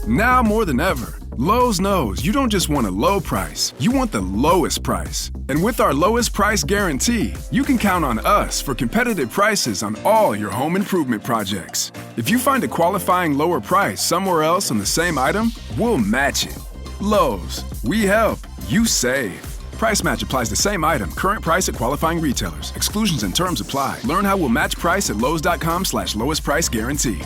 Now more than ever, Lowe's knows you don't just want a low price, you want the lowest price. And with our lowest price guarantee, you can count on us for competitive prices on all your home improvement projects. If you find a qualifying lower price somewhere else on the same item, we'll match it. Lowe's, we help, you save. Price match applies to same item, current price at qualifying retailers. Exclusions and terms apply. Learn how we'll match price at lowes.com/lowest price guarantee.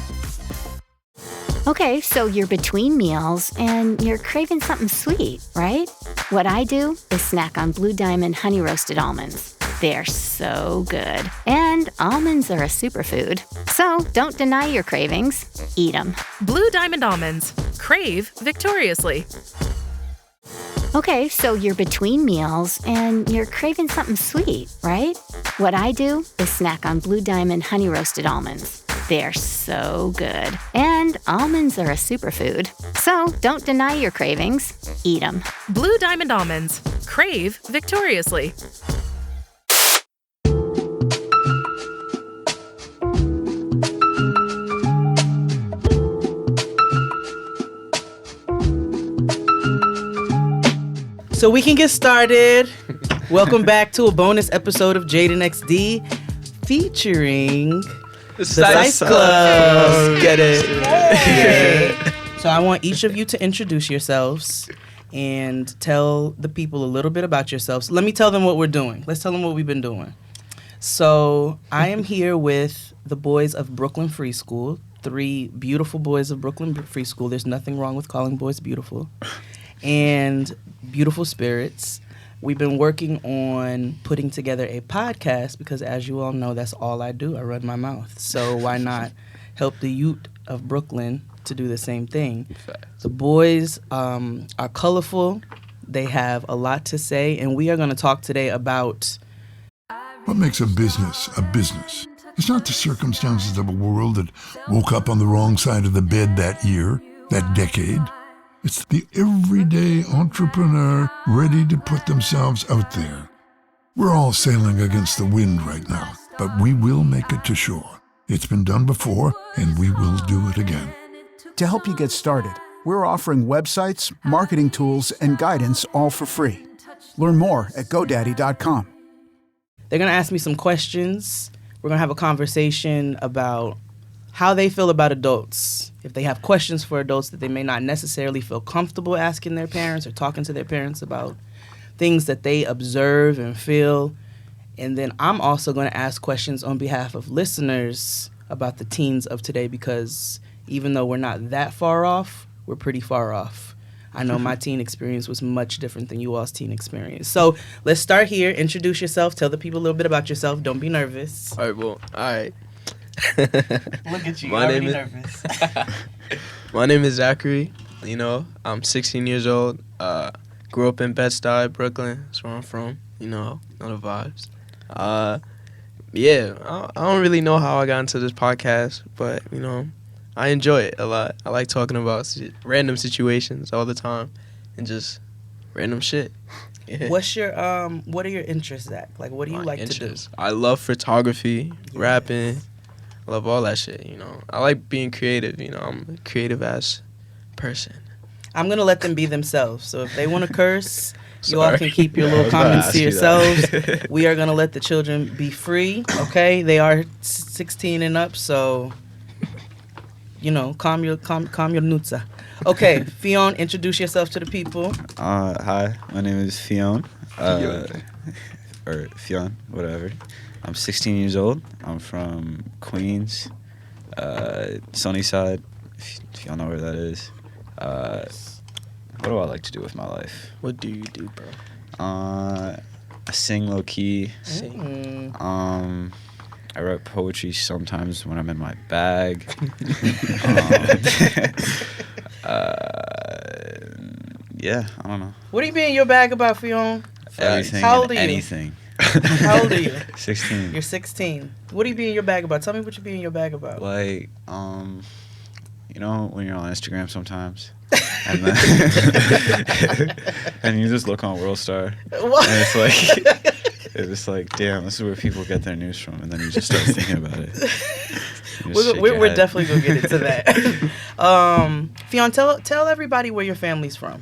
Okay, so you're between meals and you're craving something sweet, right? What I do is snack on Blue Diamond honey roasted almonds. They're so good. And almonds are a superfood. So don't deny your cravings. Eat them. Blue Diamond almonds. Crave victoriously. Okay, so you're between meals and you're craving something sweet, right? What I do is snack on Blue Diamond honey roasted almonds. They're so good. And almonds are a superfood. So don't deny your cravings. Eat them. Blue Diamond almonds. Crave victoriously. So we can get started. Welcome back to a bonus episode of Jade and XD featuring the Cyph Club. Get it. Yeah. So I want each of you to introduce yourselves and tell the people a little bit about yourselves. Let me tell them what we're doing. Let's tell them what we've been doing. So I am here with the boys of Brooklyn Free School, 3 beautiful boys of Brooklyn Free School. There's nothing wrong with calling boys beautiful. And beautiful spirits. We've been working on putting together a podcast because, as you all know, that's all I do. I run my mouth. So why not help the Yute of Brooklyn to do the same thing? The boys are colorful. They have a lot to say, and we are going to talk today about what makes a business a business. It's not the circumstances of a world that woke up on the wrong side of the bed that year, that decade. It's the everyday entrepreneur ready to put themselves out there. We're all sailing against the wind right now, but we will make it to shore. It's been done before, and we will do it again. To help you get started, we're offering websites, marketing tools, and guidance all for free. Learn more at GoDaddy.com. They're going to ask me some questions. We're going to have a conversation about how they feel about adults. If they have questions for adults that they may not necessarily feel comfortable asking their parents or talking to their parents about, things that they observe and feel. And then I'm also going to ask questions on behalf of listeners about the teens of today, because even though we're not that far off, we're pretty far off. I know my teen experience was much different than you all's teen experience. So let's start here. Introduce yourself. Tell the people a little bit about yourself. Don't be nervous. All right. Look at you. You're already nervous. My name is Zachary. You know, I'm 16 years old. Grew up in Bed-Stuy, Brooklyn. That's where I'm from. You know the vibes. Yeah, I don't really know how I got into this podcast, but, you know, I enjoy it a lot. I like talking about random situations all the time and just random shit. Yeah. What are your interests, Zach? Like, what do you like to do? I love photography, rapping. I love all that shit, you know. I like being creative, you know. I'm a creative-ass person. I'm going to let them be themselves. So if they want to curse, you all can keep your little comments to yourselves. We are going to let the children be free, okay? They are 16 and up, so, you know, calm your nutsa. Okay, Fionn, introduce yourself to the people. Hi, my name is Fionn. Or Fionn, whatever. I'm 16 years old. I'm from Queens, Sunnyside, if y'all know where that is. What do I like to do with my life? What do you do, bro? I sing low-key. Sing? I write poetry sometimes when I'm in my bag. Yeah, I don't know. What do you be in your bag about, Fionn? Everything. How old are you? Anything. How old are you? 16. You're 16. What do you be in your bag about? Tell me what you be in your bag about. Like, you know when you're on Instagram sometimes, and then and you just look on WorldStar, What? and it's just like, damn, this is where people get their news from, and then you just start thinking about it. We're definitely gonna get into that. Fionn, tell everybody where your family's from.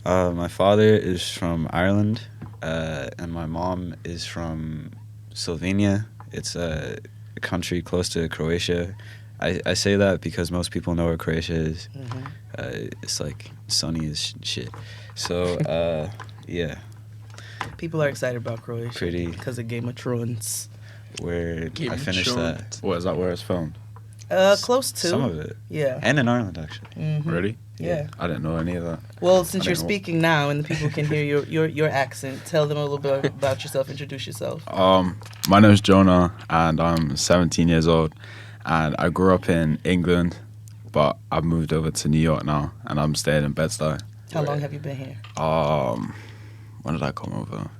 My father is from Ireland, and my mom is from Slovenia. It's a country close to Croatia. I say that because most people know where Croatia is. It's like sunny as shit. So, yeah. People are excited about Croatia. Pretty. Because of Game of Thrones. Where I finished that. What, is that where it's filmed? Close to. Some of it. Yeah. And in Ireland, actually. Really? Yeah. I didn't know any of that. Well, since you're speaking now and the people can hear your accent, tell them a little bit about yourself. Introduce yourself. My name is Jonah, and I'm 17 years old. And I grew up in England, but I've moved over to New York now, and I'm staying in Bed-Stuy. How long have you been here? When did I come over?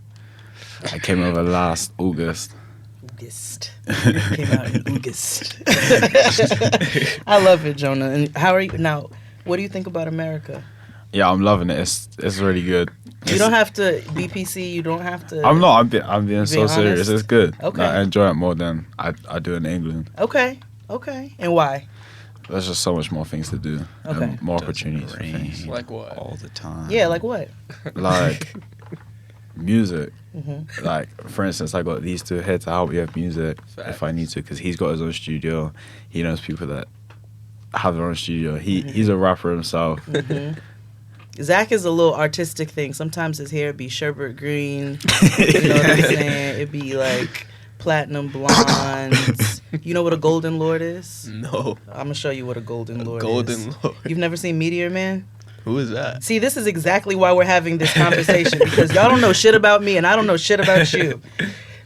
I came over last August. August. Came out in August. I love it, Jonah. And how are you now? What do you think about America? Yeah, I'm loving it. It's really good. You don't have to BPC. You don't have to. I'm not. I'm being so serious. honest? It's good. Okay. Like, I enjoy it more than I do in England. Okay. And why? There's just so much more things to do. Okay. And more opportunities for things. Like what? All the time. Yeah, like what? Like music. Mm-hmm. Like, for instance, I got these two here to help me with music if I need to, because he's got his own studio. He knows people that have their own studio. He's a rapper himself. Mm-hmm. Zach is a little artistic thing. Sometimes his hair be sherbet green. You know what I'm saying? It'd be like platinum blondes. You know what a golden lord is? No. I'm gonna show you what a golden lord is. Golden Lord. You've never seen Meteor Man? Who is that? See, this is exactly why we're having this conversation, because y'all don't know shit about me and I don't know shit about you.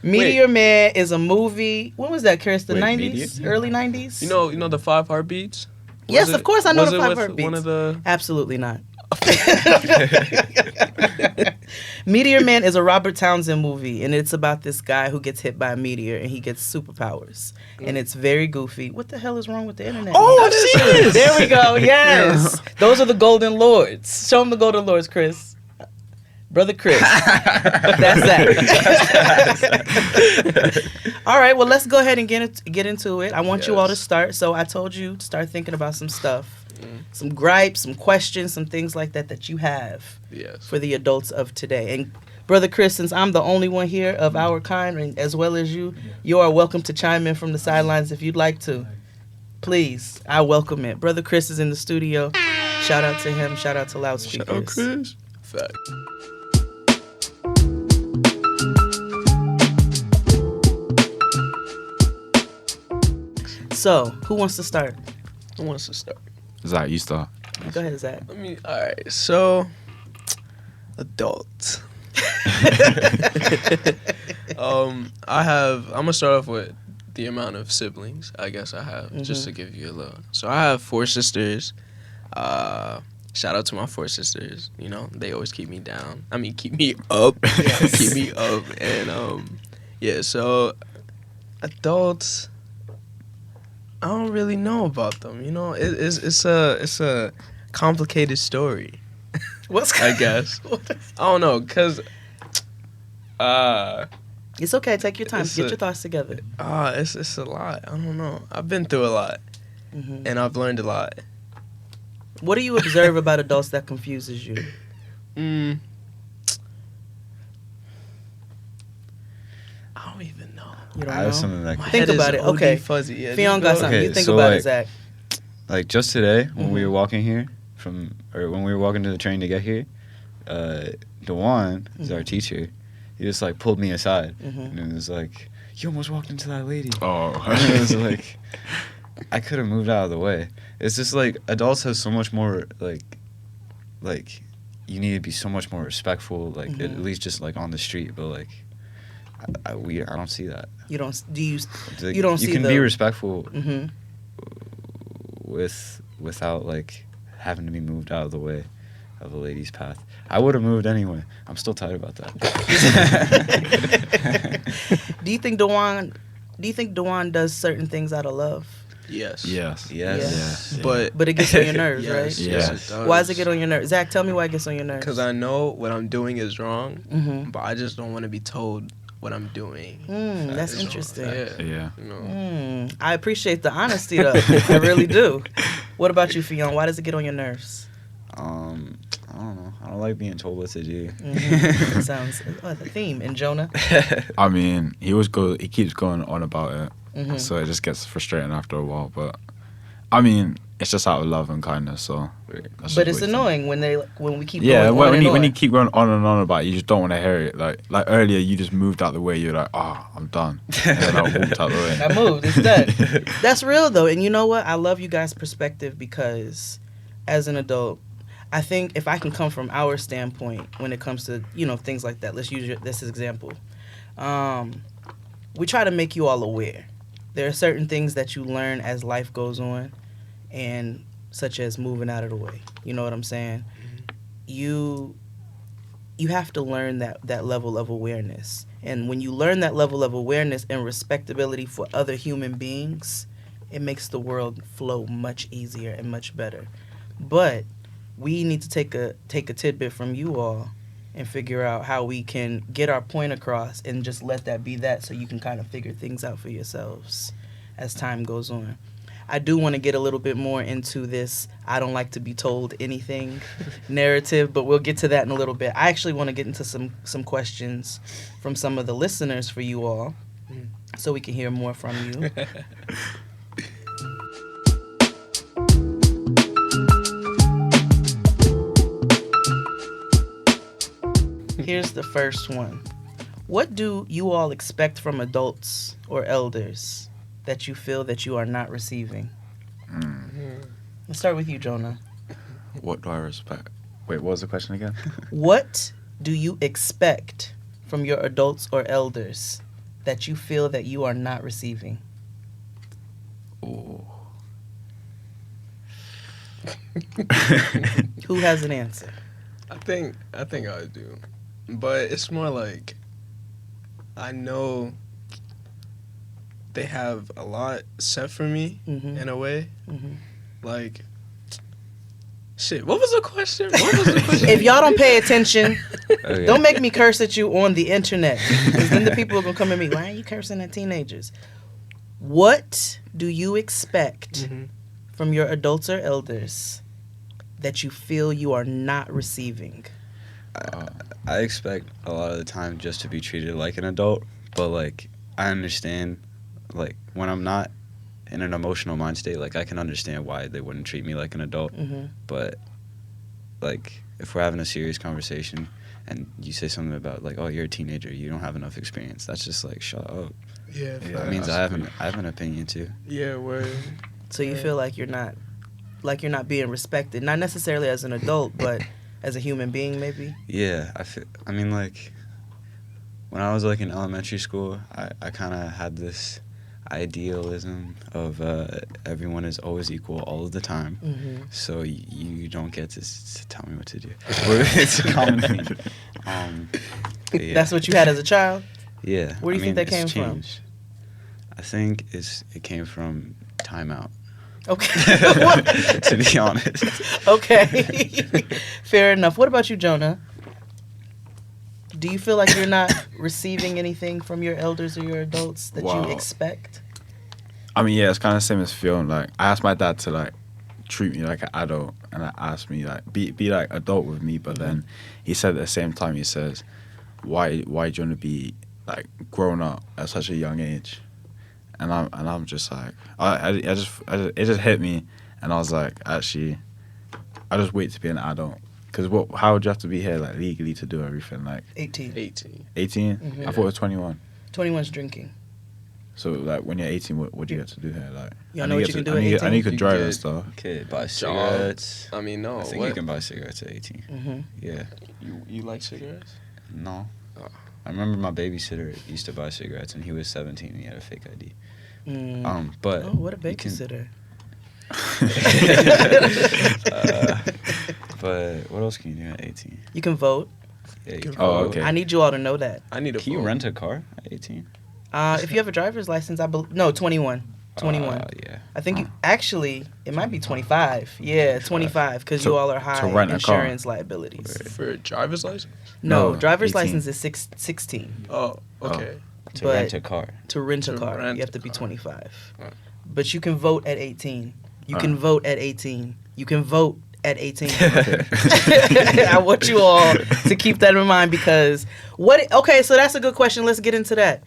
Meteor Man is a movie. When was that, Chris? The 90s? Early 90s? You know the 5 Heartbeats? Yes, of course I know was the it 5 with Heartbeats. One of the Absolutely not. Meteor Man is a Robert Townsend movie, and it's about this guy who gets hit by a meteor and he gets superpowers. And it's very goofy. What the hell is wrong with the internet? Oh, I've seen this. There we go. Yes. Those are the Golden Lords. Show them the Golden Lords, Chris. Brother Chris. That's that. All right, well, let's go ahead and get into it. I want you all to start. So I told you to start thinking about some stuff. Some gripes, some questions, some things like that you have for the adults of today. And Brother Chris, since I'm the only one here of our kind, and as well as you, you are welcome to chime in from the sidelines if you'd like to. Please, I welcome it. Brother Chris is in the studio. Shout out to him. Shout out to Loudspeakers. Shout out Chris. Fact. So, who wants to start? Who wants to start? Zach, you start. Go ahead, Zach. Alright, so adults. I'm gonna start off with the amount of siblings I guess I have, just to give you a little. So I have 4 sisters. Shout out to my 4 sisters. You know, they always keep me down. I mean, keep me up. Keep me up. And yeah, so adults, I don't really know about them. You know, it's a complicated story. What's I guess. I don't know, cause it's okay. Take your time. It's Get your thoughts together. It's a lot. I don't know. I've been through a lot, and I've learned a lot. What do you observe about adults that confuses you? I don't even know. You don't I know? have something that Think about it. Okay. Fuzzy. Yeah, Fionn got something. Okay, You think so, about like, it, Zach. Like just today when we were walking here when we were walking to the train to get here, Dewan is our teacher. He just like pulled me aside and it was like, "You almost walked into that lady." Oh. And it was like, I could have moved out of the way. It's just like adults have so much more like you need to be so much more respectful. Like at least just like on the street, but like I don't see that. You don't. Do you? Like, You don't see You can the- be respectful Mm-hmm. without like having to be moved out of the way of a lady's path. I would have moved anyway. I'm still tight about that. Do you think Dewan does certain things out of love? Yes. Yes. Yes. But But it gets on your nerves, yes, right? Yes, Yes. it does. Why does it get on your nerves? Zach, tell me why it gets on your nerves. Because I know what I'm doing is wrong, Mm-hmm. but I just don't want to be told what I'm doing. That's So, interesting. Yeah. You know. I appreciate the honesty, though. I really do. What about you, Fionn? Why does it get on your nerves? I don't know. I don't like being told what to do. That sounds the theme. And Jonah? I mean, he keeps going on about it, so it just gets frustrating after a while. But I mean, it's just out of love and kindness. So, But it's annoying when we keep yeah. going on and on. When you keep going on and on about it, you just don't want to hear it. Like earlier, you just moved out the way. You're like, I'm done. And then I walked out the way. I moved. It's done. That's real though, and you know what? I love you guys' perspective because, as an adult, I think if I can come from our standpoint when it comes to things like that. Let's use this as example. We try to make you all aware. There are certain things that you learn as life goes on, and such as moving out of the way. You know what I'm saying? You have to learn that level of awareness. And when you learn that level of awareness and respectability for other human beings, it makes the world flow much easier and much better. But we need to take a tidbit from you all and figure out how we can get our point across and just let that be that, so you can kind of figure things out for yourselves as time goes on. I do want to get a little bit more into this I don't like to be told anything narrative, but we'll get to that in a little bit. I actually want to get into some questions from some of the listeners for you all so we can hear more from you. Here's the first one. What do you all expect from adults or elders that you feel that you are not receiving? Let's start with you, Jonah. What do I respect? Wait, what was the question again? What do you expect from your adults or elders that you feel that you are not receiving? Ooh. Who has an answer? I think I do, but it's more like I know they have a lot set for me in a way. Like, shit. What was the question? If y'all don't pay attention, don't make me curse at you on the internet, because then the people are gonna come at me. Why are you cursing at teenagers? What do you expect from your adults or elders that you feel you are not receiving? I expect a lot of the time just to be treated like an adult, but like I understand, like when I'm not in an emotional mind state, like I can understand why they wouldn't treat me like an adult. But like if we're having a serious conversation and you say something about like, oh, you're a teenager, you don't have enough experience, that's just like, shut up. Yeah, that means I have an opinion too. Yeah, word. So you feel like you're not being respected, not necessarily as an adult, but as a human being, maybe? Yeah, I mean, like, when I was, like, in elementary school, I kind of had this idealism of everyone is always equal all of the time, so you don't get to tell me what to do. It's a common thing. Yeah. That's what you had as a child? Yeah. Where do you think that came from? I think it came from timeout. Okay. To be honest. Okay. Fair enough. What about you, Jonah? Do you feel like you're not receiving anything from your elders or your adults that you expect? I mean, yeah, it's kind of the same as feeling like I asked my dad to like treat me like an adult, and I asked me like be like adult with me, but then he said at the same time, he says, why do you want to be like grown up at such a young age? And I'm just like, it just hit me, and I was like, actually, I just wait to be an adult. Because how would you have to be here like legally to do everything? Like 18. 18? I thought it was 21. 21's drinking. So like when you're 18, what do you get to do here? Like, y'all know what you can do at 18? I know you can drive and stuff. Okay, buy cigarettes. I mean, no. I think you can buy cigarettes at 18. Yeah. You like cigarettes? No. I remember my babysitter used to buy cigarettes, and he was 17 and he had a fake ID. But what a babysitter. But what else can you do at 18? You can vote. Yeah, you can Oh, vote. okay. I need you all to know that. I need a Can you vote. rent a car at 18? If you have a driver's license, no, 21. 21. Yeah. I think actually it might be 25. Yeah, 25 because you all are high rent a car. insurance liabilities. For a driver's license? No, No, driver's 18. license is 16. Oh, okay. To But- rent a car. To rent a To car, rent you have to a be car. 25. Right. But you can vote at 18. You can Alright. vote at 18. You can vote at 18. I want you all to keep that in mind because okay, so that's a good question. Let's get into that.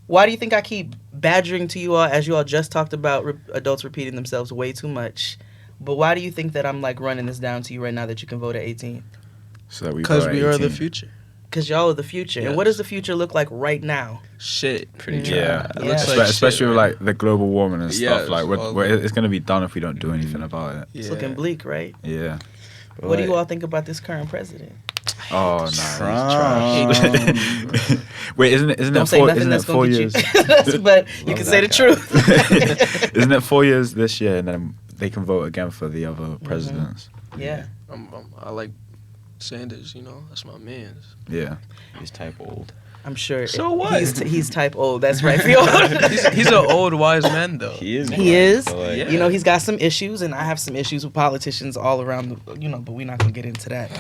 Why do you think I keep badgering to you all, as you all just talked about adults repeating themselves way too much? But why do you think that I'm like running this down to you right now that you can vote at 18? So that we Because vote at we are the 18. future. Because y'all are the future. And what Yes. does the future look like right now? Shit. Pretty Yeah, dry. It looks Yeah. like especially shit, with right? like the global warming and Yeah, stuff. Like it's all it's gonna be done if we don't do anything about it. It's looking bleak, right? Yeah. What do you all think about this current president? Oh no. Trump. Wait, isn't it Don't say four? nothing Isn't that's it 4 going to years? get you. But you Love can say the that guy. truth. Isn't it 4 years this year, and then they can vote again for the other presidents? Yeah. I like Sanders, you know? That's my man's. Yeah. He's type old. I'm sure. So what? He's type old. That's right. Fiona. He's an old wise man, though. He is. He is. but, like, Yeah. You know, he's got some issues, and I have some issues with politicians all around. But we're not gonna get into that.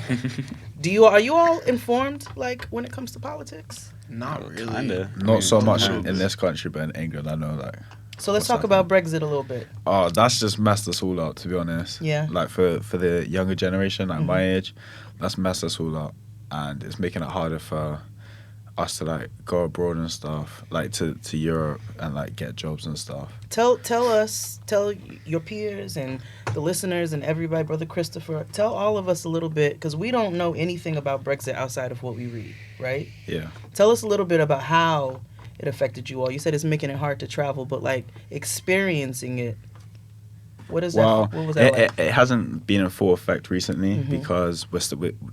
Are you all informed, like when it comes to politics? Not really. Kinda. Not so much sometimes. in this country, but in England, I know like. So let's What's talk about Brexit a little bit. Oh, that's just messed us all up, to be honest. Yeah. Like for the younger generation, like my age, that's messed us all up, and it's making it harder for us to like go abroad and stuff, like to Europe and like get jobs and stuff. Tell your peers and the listeners and everybody, Brother Christopher, tell all of us a little bit, because we don't know anything about Brexit outside of what we read, right? Yeah. Tell us a little bit about how it affected you all. You said it's making it hard to travel, but like experiencing it, what is Well, that? What was that like? it hasn't been in full effect recently Mhm. because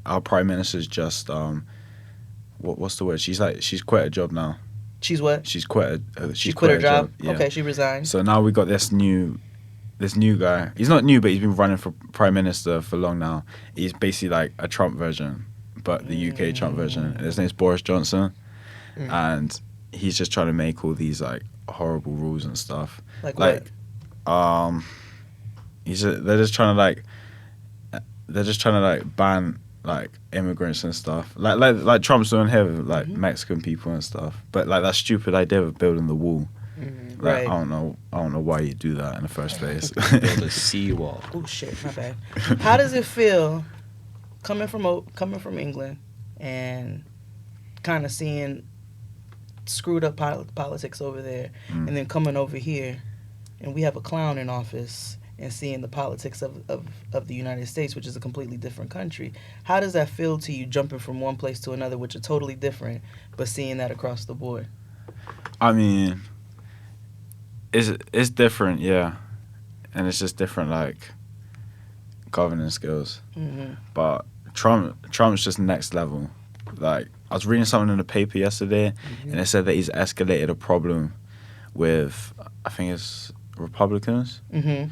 our prime minister's just what's the word? She's quit a job now. She's what? She's quit She quit her job. Yeah. Okay, she resigned. So now we got this new guy. He's not new, but he's been running for prime minister for long now. He's basically like a Trump version, but the UK Trump version. And his name's Boris Johnson, and he's just trying to make all these like horrible rules and stuff. Like what? They're just trying to like ban like immigrants and stuff. Like Trump's doing here with like Mexican people and stuff. But like that stupid idea of building the wall. Like, Right. I don't know why you do that in the first place. Build a seawall. Oh shit, my bad. How does it feel coming from England and kind of seeing screwed up politics over there, and then coming over here, and we have a clown in office, and seeing the politics of the United States, which is a completely different country? How does that feel to you, jumping from one place to another, which are totally different, but seeing that across the board? I mean, it's different, yeah, and it's just different like governance skills. But Trump's just next level. Like I was reading something in the paper yesterday, and it said that he's escalated a problem with, I think it's Republicans, and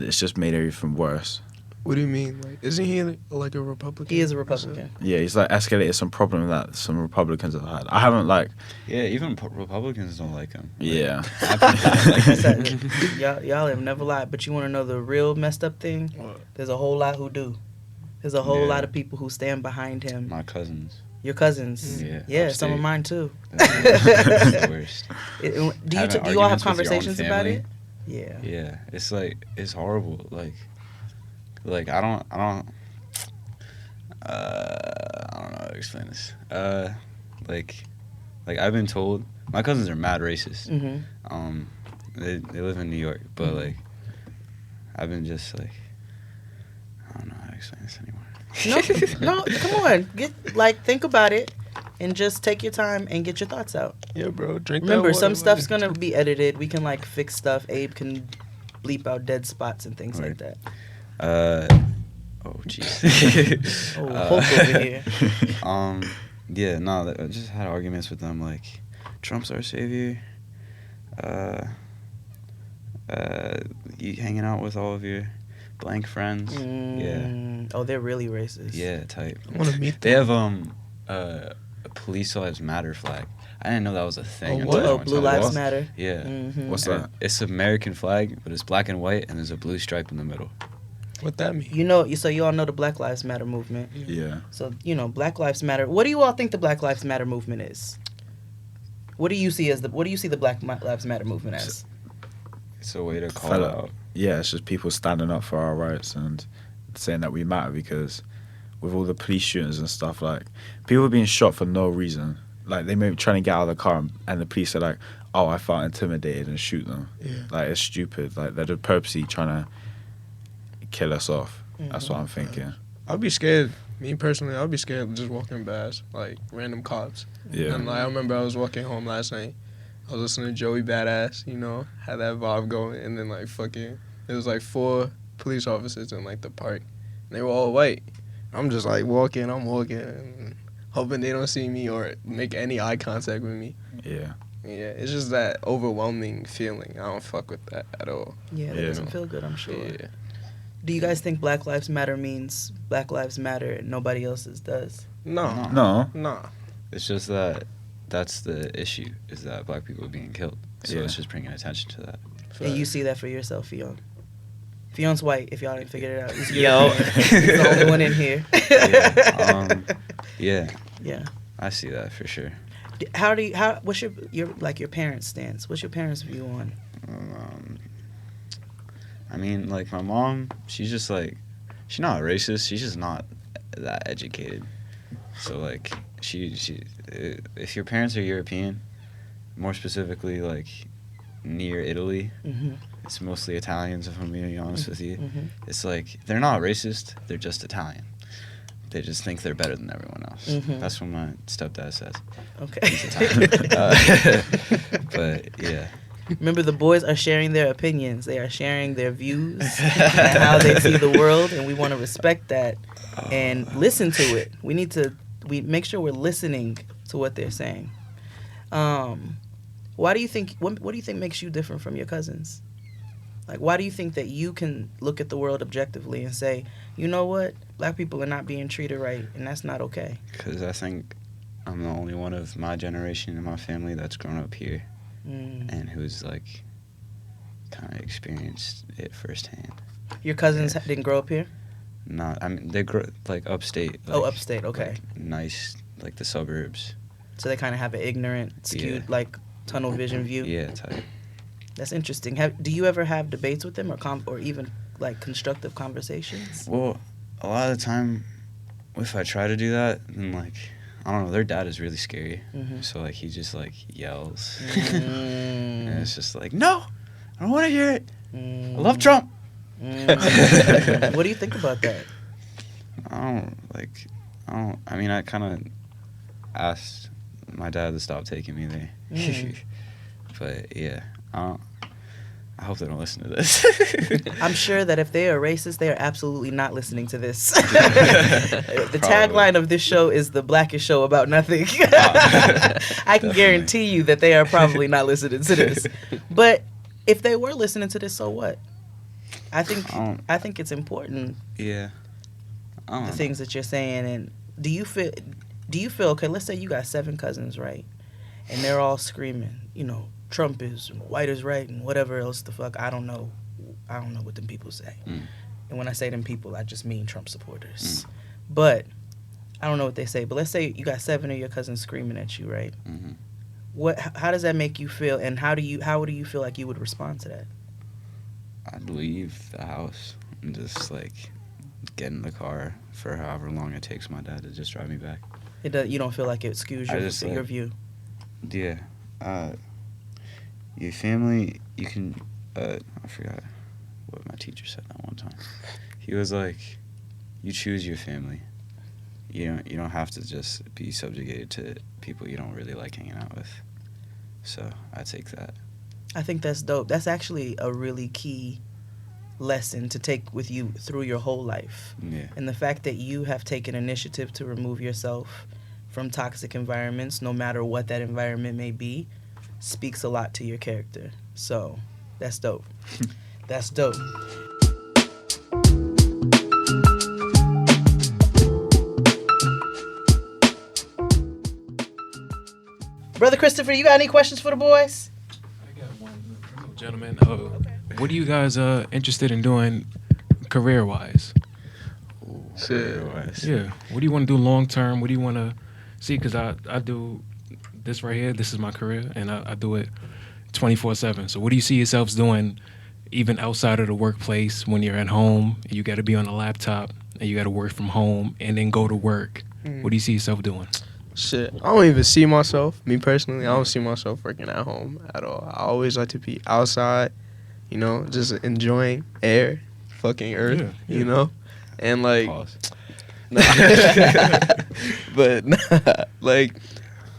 it's just made everything worse. What do you mean? Like, isn't he like a Republican? He is a Republican. Yeah, he's like escalated some problem that some Republicans have had. I haven't like. Yeah, even Republicans don't like him. Yeah. Like I said, y'all have never lied, but you want to know the real messed up thing? What? There's a whole lot who do. There's a whole lot of people who stand behind him. My cousins. Your cousins. Yeah, Some of upstate. mine too. That's the worst. Do you all have Having arguments with your own conversations about family. it? Yeah. Yeah, it's like it's horrible. Like I don't know how to explain this. Like I've been told my cousins are mad racist. They live in New York, but like I've been just like I don't know how to explain this anymore. No, come on. Think about it and just take your time and get your thoughts out. Yeah, bro. Drink that Remember, water, some stuff's buddy. gonna be edited. We can fix stuff. Abe can bleep out dead spots and things like that. Oh jeez. Oh, Hulk over here. Yeah, no, I just had arguments with them like Trump's our savior. You hanging out with all of your blank friends. Yeah. Oh, they're really racist. Yeah, type. I want to meet They them. have a Police Lives Matter flag. I didn't know that was a thing. Oh, until what? I Oh, went Blue to Lives Hawaii. Matter. Yeah. What's And that? It's American flag, but it's black and white, and there's a blue stripe in the middle. What that mean? So you all know the Black Lives Matter movement. Yeah. So, Black Lives Matter. What do you all think the Black Lives Matter movement is? What do you see the Black Lives Matter movement as? It's a way to call Fella. out. Yeah, it's just people standing up for our rights and saying that we matter, because with all the police shootings and stuff, like, people are being shot for no reason. Like, they may be trying to get out of the car and the police are like, oh, I felt intimidated, and shoot them. Yeah. Like, it's stupid. Like, they're just purposely trying to kill us off. That's what I'm thinking. I'd be scared. Me personally, I'd be scared just walking past like random cops. Yeah. And like, I remember I was walking home last night. I was listening to Joey Badass, had that vibe going, and then like there was like 4 police officers in like the park, and they were all white. I'm just like walking, and hoping they don't see me or make any eye contact with me. Yeah. Yeah, it's just that overwhelming feeling. I don't fuck with that at all. Yeah, that Yeah. doesn't feel good, I'm sure. Yeah. Do you guys think Black Lives Matter means Black Lives Matter and nobody else's does? No. No. It's just that that's the issue, is that black people are being killed. So Yeah. it's just bringing attention to that. And you see that for yourself, Fionn. Fion's white, if y'all didn't figure it out. He's Yo. European. He's the only one in here. Yeah, Yeah. I see that for sure. What's your parents' stance? What's your parents' view on? I mean, like, my mom, she's just like, she's not racist, she's just not that educated. So like, if your parents are European, more specifically like near Italy, it's mostly Italians, if I'm being honest with you. It's like, they're not racist, they're just Italian. They just think they're better than everyone else. That's what my stepdad says. Okay. But yeah. Remember, the boys are sharing their opinions. They are sharing their views and how they see the world, and we want to respect that and listen to it. We make sure we're listening to what they're saying. What do you think makes you different from your cousins? Like, why do you think that you can look at the world objectively and say, you know what, black people are not being treated right, and that's not okay? Because I think I'm the only one of my generation in my family that's grown up here and who's like kind of experienced it firsthand. Your cousins didn't grow up here? I mean, they grow like upstate. Like, upstate, okay. Like, nice, like the suburbs. So they kind of have an ignorant, skewed, like tunnel vision view? Yeah, type. That's interesting. Do you ever have debates with them or even like constructive conversations? Well, a lot of the time, if I try to do that, then like, I don't know, their dad is really scary. So like, he just like yells. And it's just like, no, I don't want to hear it. I love Trump. What do you think about that? I mean, I kind of asked my dad to stop taking me there. But yeah, I hope they don't listen to this. I'm sure that if they are racist, they are absolutely not listening to this. The tagline of this show is the blackest show about nothing. I can guarantee you that they are probably not listening to this. But if they were listening to this, so what? I think it's important. Yeah. The things that you're saying. And do you feel okay, let's say you got 7 cousins, right? And they're all screaming, Trump is white is right and whatever else the fuck. I don't know what them people say. And when I say them people, I just mean Trump supporters. But I don't know what they say. But let's say you got 7 of your cousins screaming at you, right? How does that make you feel, and how do you feel like you would respond to that? I'd leave the house and just like get in the car for however long it takes my dad to just drive me back. You don't feel like it skews your view? Yeah. Your family, you can, I forgot what my teacher said that one time. He was like, you choose your family. You don't have to just be subjugated to people you don't really like hanging out with. So I take that. I think that's dope. That's actually a really key lesson to take with you through your whole life. Yeah. And the fact that you have taken initiative to remove yourself from toxic environments, no matter what that environment may be, speaks a lot to your character. So that's dope. That's dope. Brother Christopher, you got any questions for the boys? I got one, gentlemen. What are you guys interested in doing career-wise? Shit. Yeah. What do you want to do long term? What do you want to see? Because I do this right here. This is my career, and I do it 24/7. So what do you see yourselves doing, even outside of the workplace, when you're at home? You got to be on a laptop, and you got to work from home, and then go to work. What do you see yourself doing? Shit, I don't even see myself. Me personally, I don't see myself working at home at all. I always like to be outside, you know, just enjoying air, fucking earth, you know, and like. Pause. But like,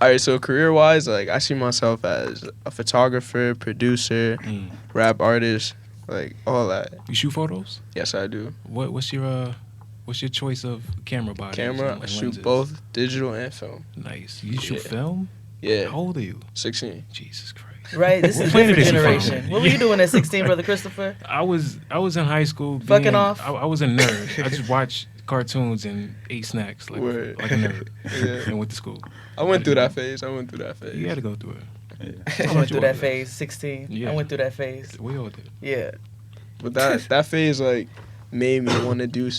all right. So career wise, like I see myself as a photographer, producer, rap artist, like all that. You shoot photos? Yes, I do. What's your choice of camera bodies? Camera, and I shoot lenses? both digital and film. Nice. You shoot film? Yeah. How old are you? 16. Jesus Christ. Right, this What is planet different is you from? generation. What were you doing at 16, Brother Christopher? I was in high school. Fucking off? I was a nerd. I just watched cartoons and ate snacks like a nerd. Yeah. And went to school. I went through that phase. You had to go through it. I went through that phase, 16. Yeah. I went through that phase. We all did. Yeah. But that phase like made me want to do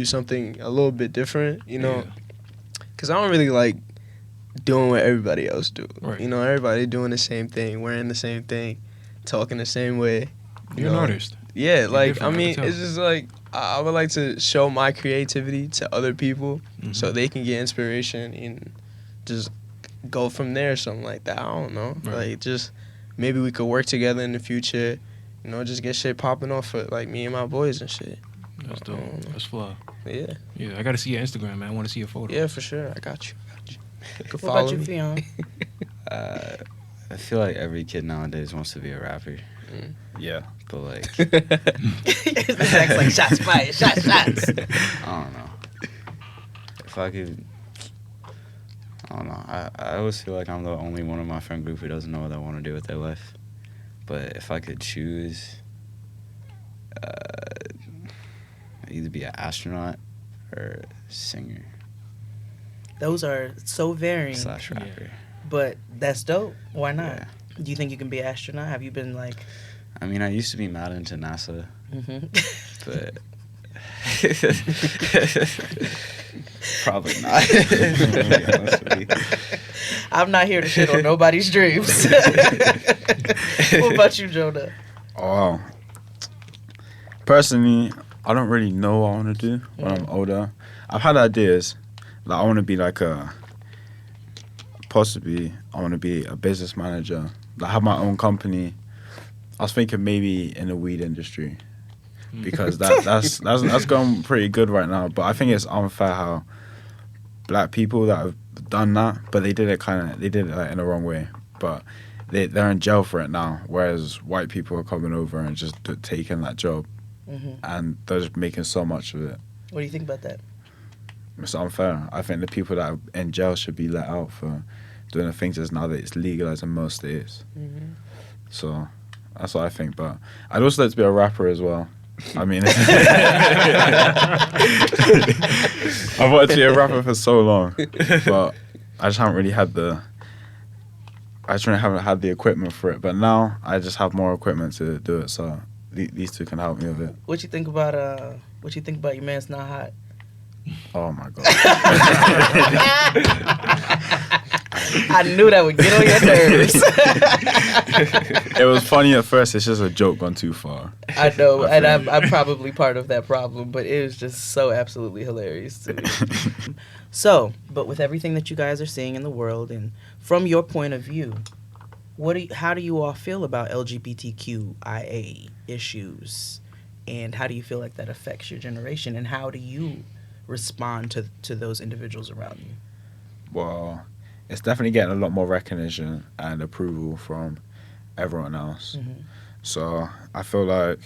something a little bit different, you know, because I don't really like doing what everybody else do. Right. You know, everybody doing the same thing, wearing the same thing, talking the same way. You're an artist. Yeah, You're like different, I I mean, can tell. it's just like I would like to show my creativity to other people so they can get inspiration and just go from there or something like that. I don't know. Right. Like just maybe we could work together in the future, you know, just get shit popping off for like me and my boys and shit. That's dope. That's fly. Yeah. Yeah, I got to see your Instagram, man. I want to see your photo. Yeah, for sure. I got you. You can What follow about you, me. Fionn? I feel like every kid nowadays wants to be a rapper. Yeah. But like, This acts like shots fired, shots. I don't know. If I could, I don't know. I always feel like I'm the only one in my friend group who doesn't know what they want to do with their life. But if I could choose, either be an astronaut or a singer Those are so varying, / rapper. but that's dope. Why not? Yeah. Do you think you can be an astronaut? Have you been like... I mean, I used to be mad into NASA, but probably not. To be honest with you. I'm not here to shit on nobody's dreams. What about you, Jonah? Oh, personally, I don't really know what I want to do when I'm older. I've had ideas. Like, I want to be like possibly, I want to be a business manager. Like, have my own company. I was thinking maybe in the weed industry because that's going pretty good right now. But I think it's unfair how black people that have done that, but they did it like in the wrong way. But they're in jail for it now, whereas white people are coming over and just taking that job, and they're just making so much of it. What do you think about that? It's unfair. I think the people that are in jail should be let out for doing the things as now that it's legalized in most states. So that's what I think. But I'd also like to be a rapper as well. I mean, I've wanted to be a rapper for so long, but I just haven't really had the equipment for it. But now I just have more equipment to do it. So these two can help me with it. What you think about your man's not hot? Oh my god! I knew that would get on your nerves. It was funny at first. It's just a joke gone too far. I know, and I'm probably part of that problem, but it was just so absolutely hilarious to me. So, but with everything that you guys are seeing in the world, and from your point of view, how do you all feel about LGBTQIA issues, and how do you feel like that affects your generation, and how do you respond to those individuals around you? Well, it's definitely getting a lot more recognition and approval from everyone else. So I feel like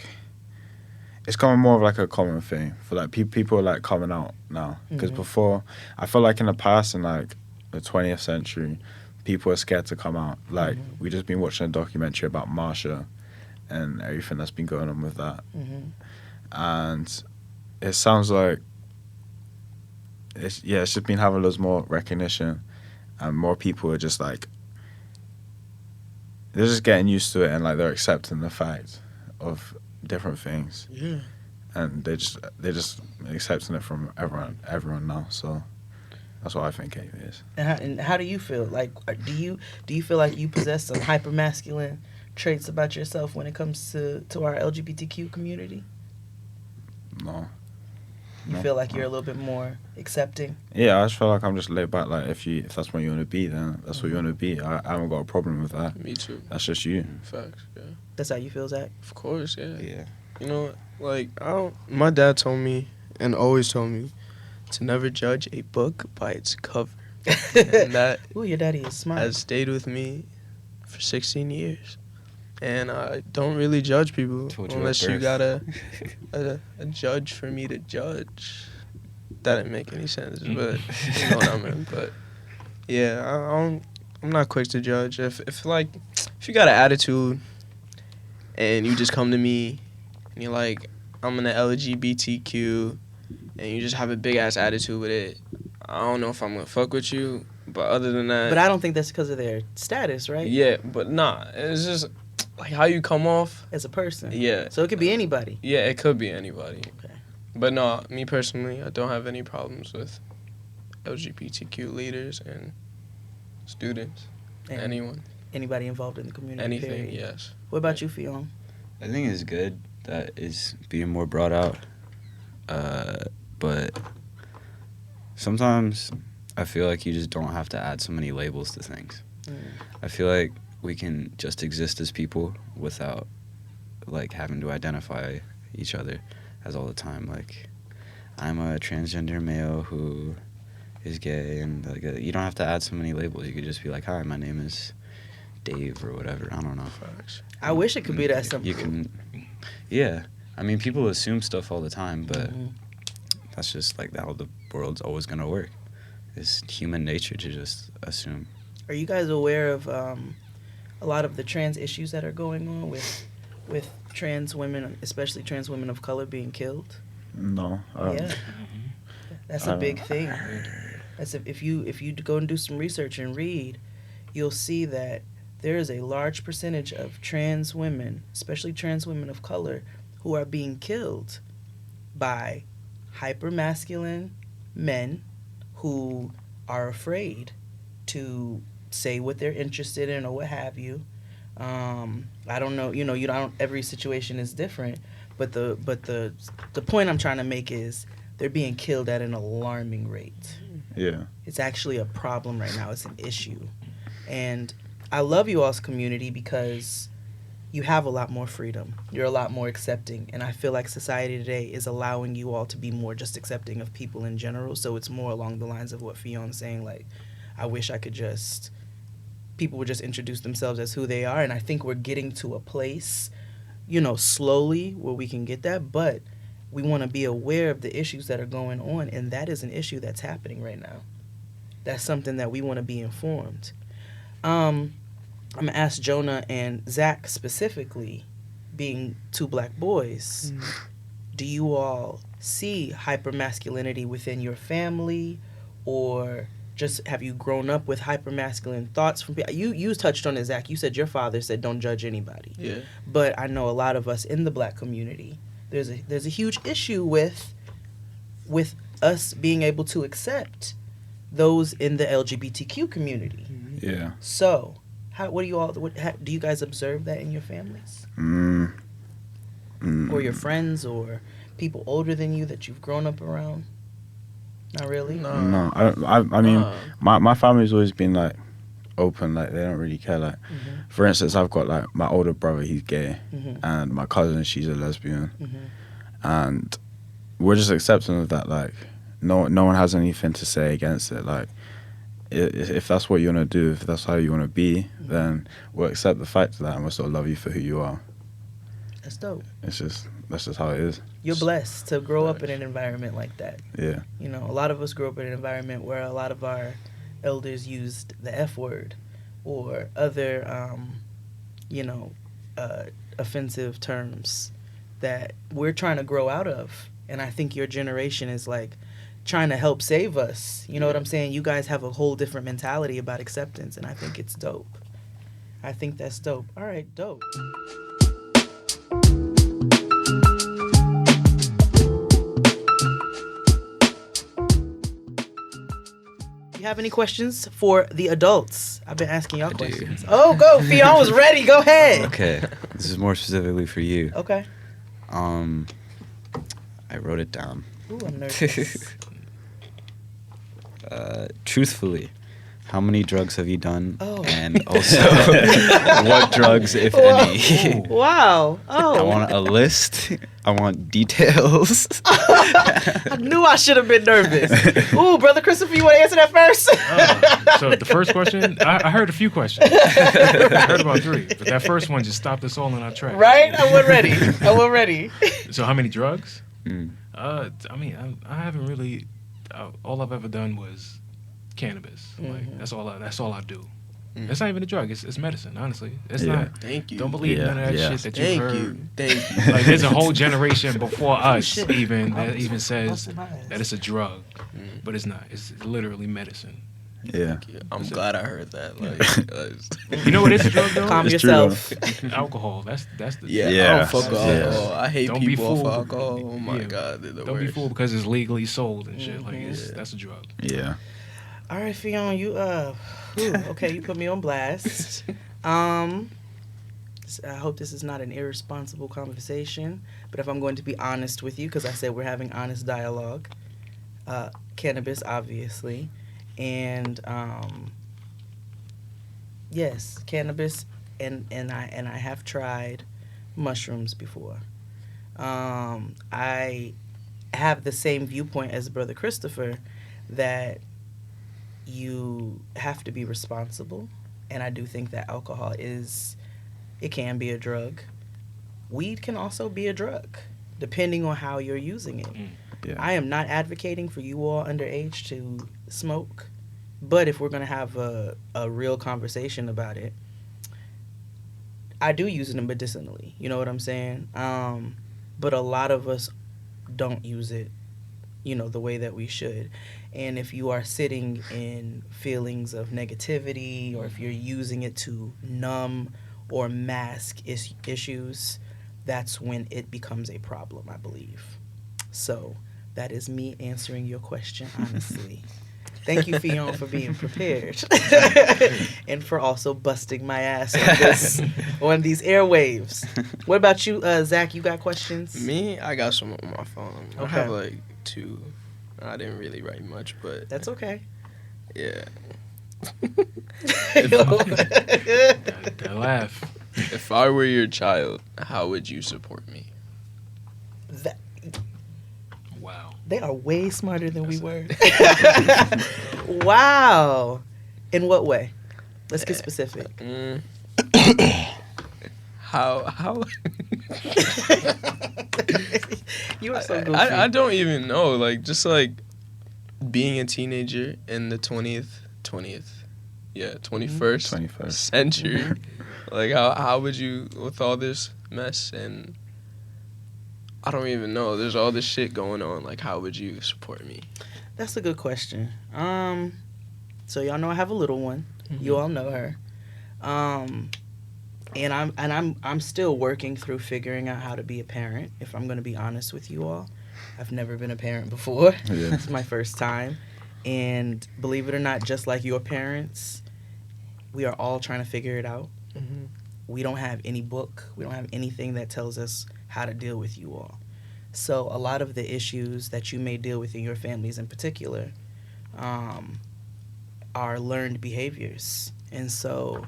it's becoming more of like a common thing for like people are like coming out now. Because before, I feel like in the past, in like the 20th century, people were scared to come out. Like we just been watching a documentary about Marsha and everything that's been going on with that. And it sounds like it's just been having loads more recognition, and more people are just like, they're just getting used to it, and like they're accepting the fact of different things. Yeah. And they're just accepting it from everyone now. So that's what I think it is. And how do you feel? Like, do you feel like you possess some hyper masculine traits about yourself when it comes to our LGBTQ community? No. You feel like you're a little bit more accepting? Yeah, I just feel like I'm just laid back. Like if that's what you want to be, then that's what you want to be. I haven't got a problem with that. Me too. That's just you. Facts. Yeah. That's how you feel, Zach? Of course. Yeah. Yeah. You know, like my dad told me and always told me to never judge a book by its cover, and that Ooh, your daddy is smart. has stayed with me for 16 years. And I don't really judge people unless you got a judge for me to judge. That didn't make any sense, but you know what I mean. But yeah, I'm not quick to judge. If you got an attitude and you just come to me and you're like, I'm in the LGBTQ, and you just have a big ass attitude with it, I don't know if I'm gonna fuck with you. But other than that, but I don't think that's because of their status, right? Yeah, but nah, it's just like how you come off as a person. Yeah. So it could be anybody. Yeah, it could be anybody. Okay. But no, me personally, I don't have any problems with LGBTQ leaders and students, And anyone. Anybody involved in the community. Anything, period. yes. What about you, Fionn? I think it's good that is being more brought out. But sometimes I feel like you just don't have to add so many labels to things. I feel like we can just exist as people without like having to identify each other as all the time. Like, I'm a transgender male who is gay, and like you don't have to add so many labels. You could just be like, hi, my name is Dave or whatever. I don't know. I wish it could be that simple. You can, yeah. I mean, people assume stuff all the time, but that's just like how the world's always gonna work. It's human nature to just assume. Are you guys aware of a lot of the trans issues that are going on with trans women, especially trans women of color, being killed? No. Yeah, that's a big thing. That's if you go and do some research and read, you'll see that there is a large percentage of trans women, especially trans women of color, who are being killed by hypermasculine men who are afraid to say what they're interested in or what have you. I don't know, you don't, every situation is different, but the point I'm trying to make is they're being killed at an alarming rate. Yeah. It's actually a problem right now. It's an issue. And I love you all's community because you have a lot more freedom. You're a lot more accepting. And I feel like society today is allowing you all to be more just accepting of people in general. So it's more along the lines of what Fionn's saying, like, I wish I could just, people would just introduce themselves as who they are. And I think we're getting to a place, slowly where we can get that. But we want to be aware of the issues that are going on. And that is an issue that's happening right now. That's something that we want to be informed. I'm going to ask Jonah and Zach specifically, being two black boys, do you all see hypermasculinity within your family, or just have you grown up with hypermasculine thoughts from people? You touched on it, Zach. You said your father said don't judge anybody. Yeah. But I know a lot of us in the black community, there's a huge issue with us being able to accept those in the LGBTQ community. Yeah. So, what do you guys observe that in your families? Or your friends or people older than you that you've grown up around? Not really? No. I mean, my family's always been like open, like they don't really care. Like, for instance, I've got like my older brother, he's gay, and my cousin, she's a lesbian, and we're just accepting of that. Like, no one has anything to say against it. Like, if that's what you want to do, if that's how you want to be, then we'll accept the fact of that, and we'll still love you for who you are. That's dope. That's just how it is. You're blessed to grow up in an environment like that. Yeah. A lot of us grew up in an environment where a lot of our elders used the F word or other, offensive terms that we're trying to grow out of. And I think your generation is like trying to help save us. You know what I'm saying? You guys have a whole different mentality about acceptance, and I think it's dope. I think that's dope. All right, dope. You have any questions for the adults? I've been asking y'all questions. Oh, go, Fionn was ready. Go ahead. Okay, this is more specifically for you. Okay. I wrote it down. Ooh, I'm nervous. Truthfully, how many drugs have you done? Oh. And also, what drugs, if any? Wow. Oh. I want a list. I want details. I knew I should have been nervous. Ooh, Brother Christopher, you want to answer that first? So the first question, I heard a few questions. I heard about 3, but that first one just stopped us all in our tracks. Right? I wasn't ready. So how many drugs? Mm. I mean, I haven't really. All I've ever done was cannabis. Like that's all I do. It's not even a drug. It's medicine. Honestly, it's not. Thank you. Don't believe none of that shit that you've heard. Thank you. Like there's a whole generation before us even that even says that it's a drug, but it's not. It's literally medicine. Yeah. I'm glad I heard that. Like, You know what is a drug though? Calm It's yourself. Alcohol. That's the yeah. Oh, fuck Yeah. alcohol. I hate Don't be people off fooled. alcohol. Oh my Yeah. god, they're the Don't be worst. fooled because it's legally sold and shit. Like that's a drug. Yeah. All right, Fionn, you okay, you put me on blast. I hope this is not an irresponsible conversation, but if I'm going to be honest with you, because I said we're having honest dialogue, cannabis, obviously, and yes, cannabis, and I have tried mushrooms before. I have the same viewpoint as Brother Christopher that you have to be responsible, and I do think that alcohol can be a drug. Weed can also be a drug, depending on how you're using it. Yeah. I am not advocating for you all underage to smoke, but if we're going to have a real conversation about it, I do use it medicinally. You know what I'm saying? But a lot of us don't use it, the way that we should. And if you are sitting in feelings of negativity, or if you're using it to numb or mask issues, that's when it becomes a problem, I believe. So that is me answering your question honestly. Thank you, Fionn, for being prepared and for also busting my ass on these airwaves. What about you, Zach? You got questions? Me, I got some on my phone. Okay. I have like 2. I didn't really write much, but That's okay. yeah. That laugh. If I were your child, how would you support me? Wow. They are way smarter than we were. Wow. In what way? Let's get specific. How? You are so goofy. I don't even know. Like, just like being a teenager in the 21st century. Like, how would you, with all this mess, and I don't even know. There's all this shit going on. Like, how would you support me? That's a good question. So y'all know I have a little one. Mm-hmm. You all know her. And I'm still working through figuring out how to be a parent, if I'm going to be honest with you all. I've never been a parent before. Yeah. It's my first time. And believe it or not, just like your parents, we are all trying to figure it out. Mm-hmm. We don't have any book. We don't have anything that tells us how to deal with you all. So a lot of the issues that you may deal with in your families in particular are learned behaviors. And so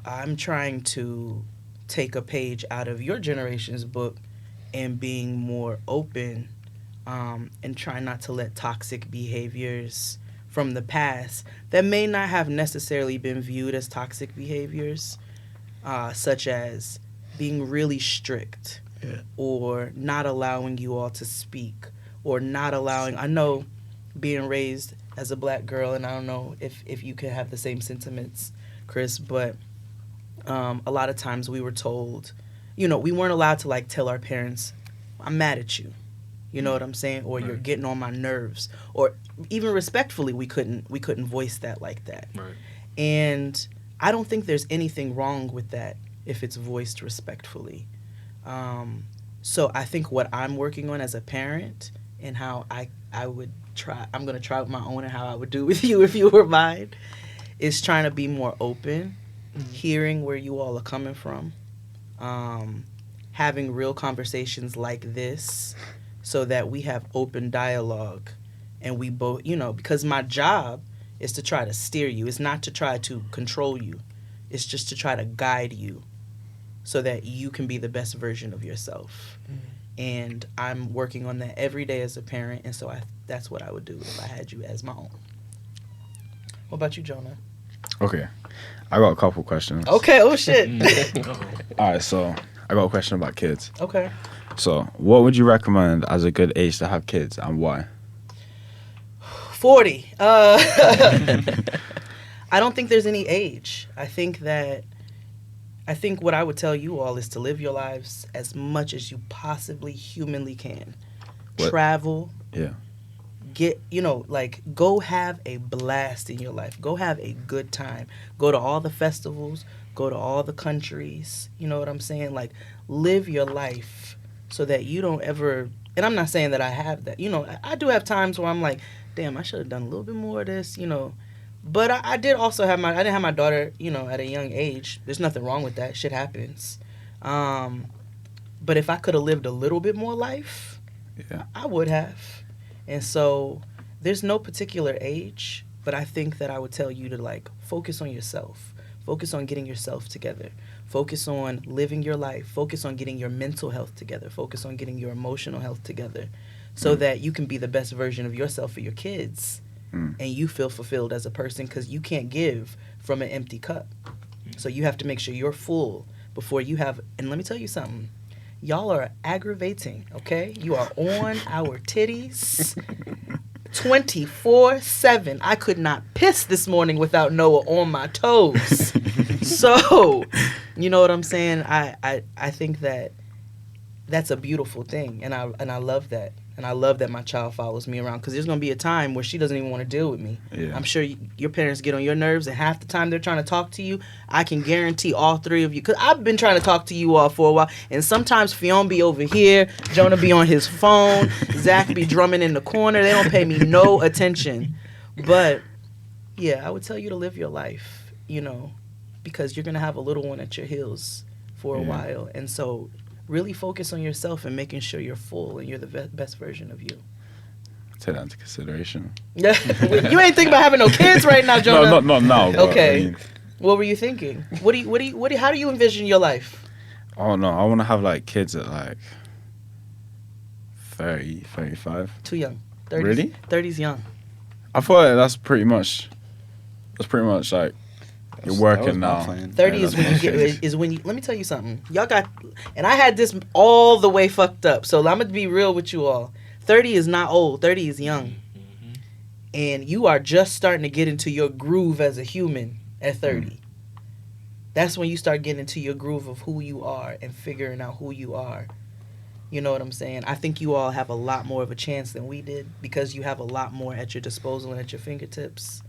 I'm trying to take a page out of your generation's book and being more open and try not to let toxic behaviors from the past that may not have necessarily been viewed as toxic behaviors, such as being really strict, or not allowing you all to speak, or not allowing, I know being raised as a black girl, and I don't know if you could have the same sentiments, Chris, but a lot of times we were told, we weren't allowed to like tell our parents, I'm mad at you. You know what I'm saying? Or you're getting on my nerves. Or even respectfully, we couldn't voice that like that. Right. And I don't think there's anything wrong with that if it's voiced respectfully. So I think what I'm working on as a parent and how I would try, I'm going to try with my own and how I would do with you if you were mine, is trying to be more open, hearing where you all are coming from, having real conversations like this so that we have open dialogue and we both, you know, because my job is to try to steer you. It's not to try to control you. It's just to try to guide you so that you can be the best version of yourself. And I'm working on that every day as a parent, and so that's what I would do if I had you as my own. What about you, Jonah? Okay. I got a couple questions. Okay, oh shit. All right, so I got a question about kids. Okay. So, what would you recommend as a good age to have kids, and why? 40. I don't think there's any age. I think what I would tell you all is to live your lives as much as you possibly humanly can. What? Travel. Yeah. Get, you know, like, go have a blast in your life. Go have a good time. Go to all the festivals. Go to all the countries. You know what I'm saying? Like, live your life so that you don't ever, and I'm not saying that I have that. You know, I do have times where I'm like, damn, I should have done a little bit more of this, you know. But I did also have I didn't have my daughter, you know, at a young age. There's nothing wrong with that. Shit happens. But if I could have lived a little bit more life, yeah, I would have. And so there's no particular age, but I think that I would tell you to, like, focus on yourself. Focus on getting yourself together. Focus on living your life. Focus on getting your mental health together. Focus on getting your emotional health together so that you can be the best version of yourself for your kids. And you feel fulfilled as a person, because you can't give from an empty cup. So you have to make sure you're full before you have, and let me tell you something. Y'all are aggravating, okay? You are on our titties 24/7. I could not piss this morning without Noah on my toes. So, you know what I'm saying? I think that that's a beautiful thing, and I love that. And I love that my child follows me around, because there's going to be a time where she doesn't even want to deal with me. Yeah. I'm sure your parents get on your nerves, and half the time they're trying to talk to you, I can guarantee all three of you, because I've been trying to talk to you all for a while, and sometimes Fionn be over here, Jonah be on his phone, Zach be drumming in the corner. They don't pay me no attention. But, yeah, I would tell you to live your life, you know, because you're going to have a little one at your heels for a while. And so really focus on yourself and making sure you're full and you're the best version of you. Take that into consideration. You ain't thinking about having no kids right now, Jonah. No, not now. Okay. I mean, what were you thinking? How do you envision your life? oh no, I want to have like kids at like 30, 35. Too young. 30s, Really? 30's young. I thought like that's pretty much like you're working now. 30 is when you get let me tell you something. Y'all got, and I had this all the way fucked up. So I'm gonna be real with you all. 30 is not old. 30 is young. And you are just starting to get into your groove as a human at 30. That's when you start getting into your groove of who you are and figuring out who you are. You know what I'm saying? I think you all have a lot more of a chance than we did, because you have a lot more at your disposal and at your fingertips.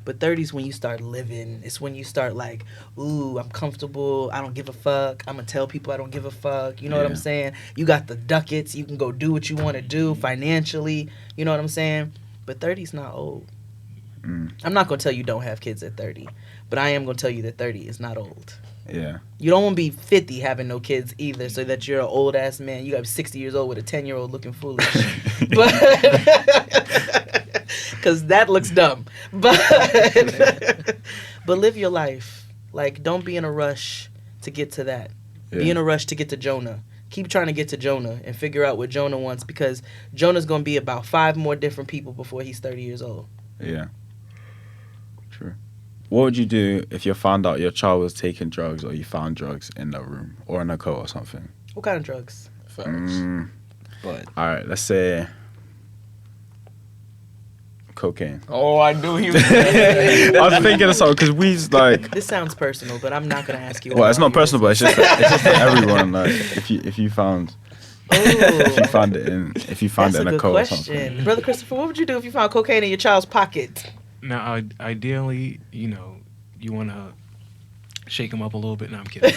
But 30's when you start living. It's when you start like, ooh, I'm comfortable. I don't give a fuck. I'm going to tell people I don't give a fuck. You know what I'm saying? You got the ducats. You can go do what you want to do financially. You know what I'm saying? But 30's not old. I'm not going to tell you don't have kids at 30. But I am going to tell you that 30 is not old. Yeah. You don't want to be 50 having no kids either, so that you're an old ass man. You got 60 years old with a 10-year-old looking foolish. Because that looks dumb. But live your life. Like, don't be in a rush to get to that. Yeah. Be in a rush to get to Jonah. Keep trying to get to Jonah and figure out what Jonah wants, because Jonah's going to be about 5 more different people before he's 30 years old. Yeah. True. What would you do if you found out your child was taking drugs, or you found drugs in the room or in a coat or something? What kind of drugs? But all right, let's say cocaine. Oh, I knew he was. I was thinking of something, because we's like. This sounds personal, but I'm not gonna ask you. Well, it's not personal, but it's just for everyone. Like, if you found If you found it in a coat or something. Question. Brother Christopher, what would you do if you found cocaine in your child's pocket? Now, ideally, you want to shake them up a little bit. No, I'm kidding.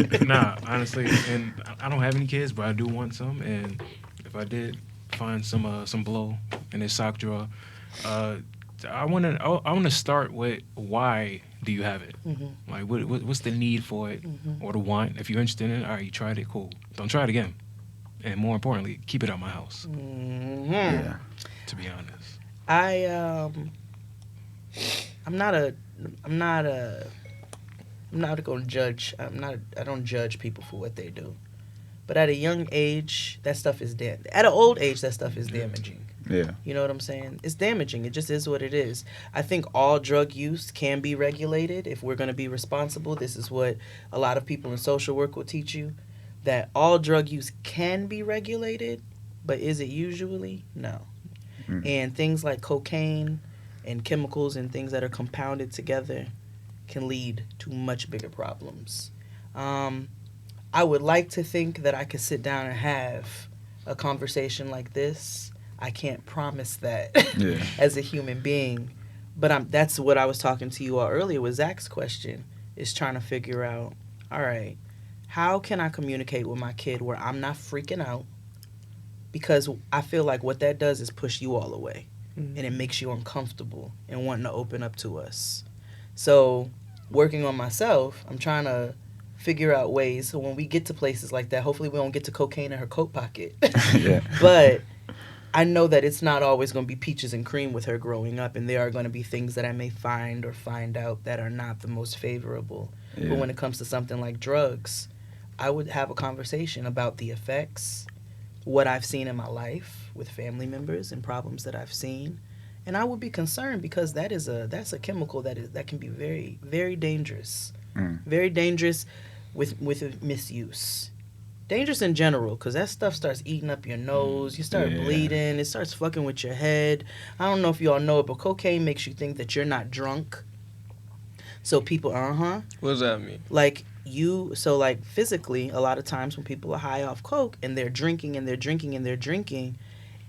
But, nah, honestly, and I don't have any kids, but I do want some. And if I did find some blow in his sock drawer, I want to start with why do you have it? Mm-hmm. Like, what's the need for it, or the want? If you're interested in it, all right, you tried it, cool. Don't try it again. And more importantly, keep it out my house. Mm-hmm. Yeah. To be honest, I'm not going to judge. I don't judge people for what they do. But at a young age, that stuff is at an old age, that stuff is damaging. Yeah. You know what I'm saying? It's damaging. It just is what it is. I think all drug use can be regulated if we're going to be responsible. This is what a lot of people in social work will teach you, that all drug use can be regulated, but is it usually? No. Mm. And things like cocaine and chemicals and things that are compounded together can lead to much bigger problems. I would like to think that I could sit down and have a conversation like this. I can't promise that as a human being. But that's what I was talking to you all earlier with Zach's question, is trying to figure out, all right, how can I communicate with my kid where I'm not freaking out? Because I feel like what that does is push you all away. Mm-hmm. And it makes you uncomfortable and wanting to open up to us. So working on myself, I'm trying to figure out ways so when we get to places like that, hopefully we don't get to cocaine in her coat pocket. But I know that it's not always going to be peaches and cream with her growing up, and there are going to be things that I may find or find out that are not the most favorable. Yeah. But when it comes to something like drugs, I would have a conversation about the effects, what I've seen in my life with family members and problems that I've seen. And I would be concerned because that's a chemical that can be very, very dangerous. Very dangerous with misuse. Dangerous in general, because that stuff starts eating up your nose. You start bleeding. It starts fucking with your head. I don't know if you all know it, but cocaine makes you think that you're not drunk. So people, What does that mean? Like physically, a lot of times when people are high off coke and they're drinking and they're drinking and they're drinking,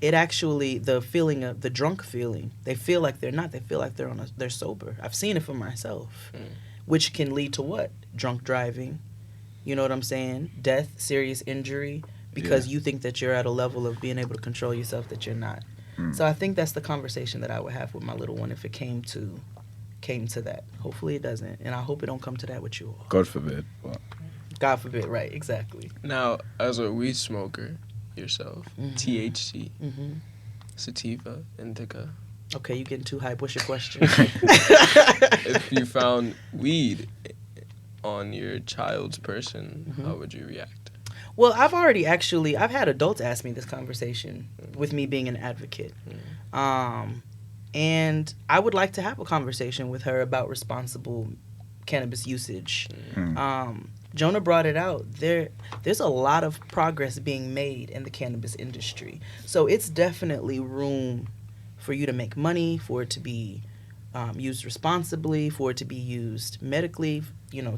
it actually, the feeling of the drunk feeling, they feel like they're not. They feel like they're sober. I've seen it for myself, which can lead to what? Drunk driving. You know what I'm saying? Death, serious injury, because you think that you're at a level of being able to control yourself that you're not. So I think that's the conversation that I would have with my little one if it came to that. Hopefully it doesn't, and I hope it don't come to that with you all. God forbid. What? God forbid, right, exactly. Now, as a weed smoker yourself, THC, sativa, indica. Okay, you getting too hype. What's your question? If you found weed on your child's person, how would you react? Well, I've had adults ask me this conversation with me being an advocate. And I would like to have a conversation with her about responsible cannabis usage. Jonah brought it out. There's a lot of progress being made in the cannabis industry. So it's definitely room for you to make money, for it to be used responsibly, for it to be used medically,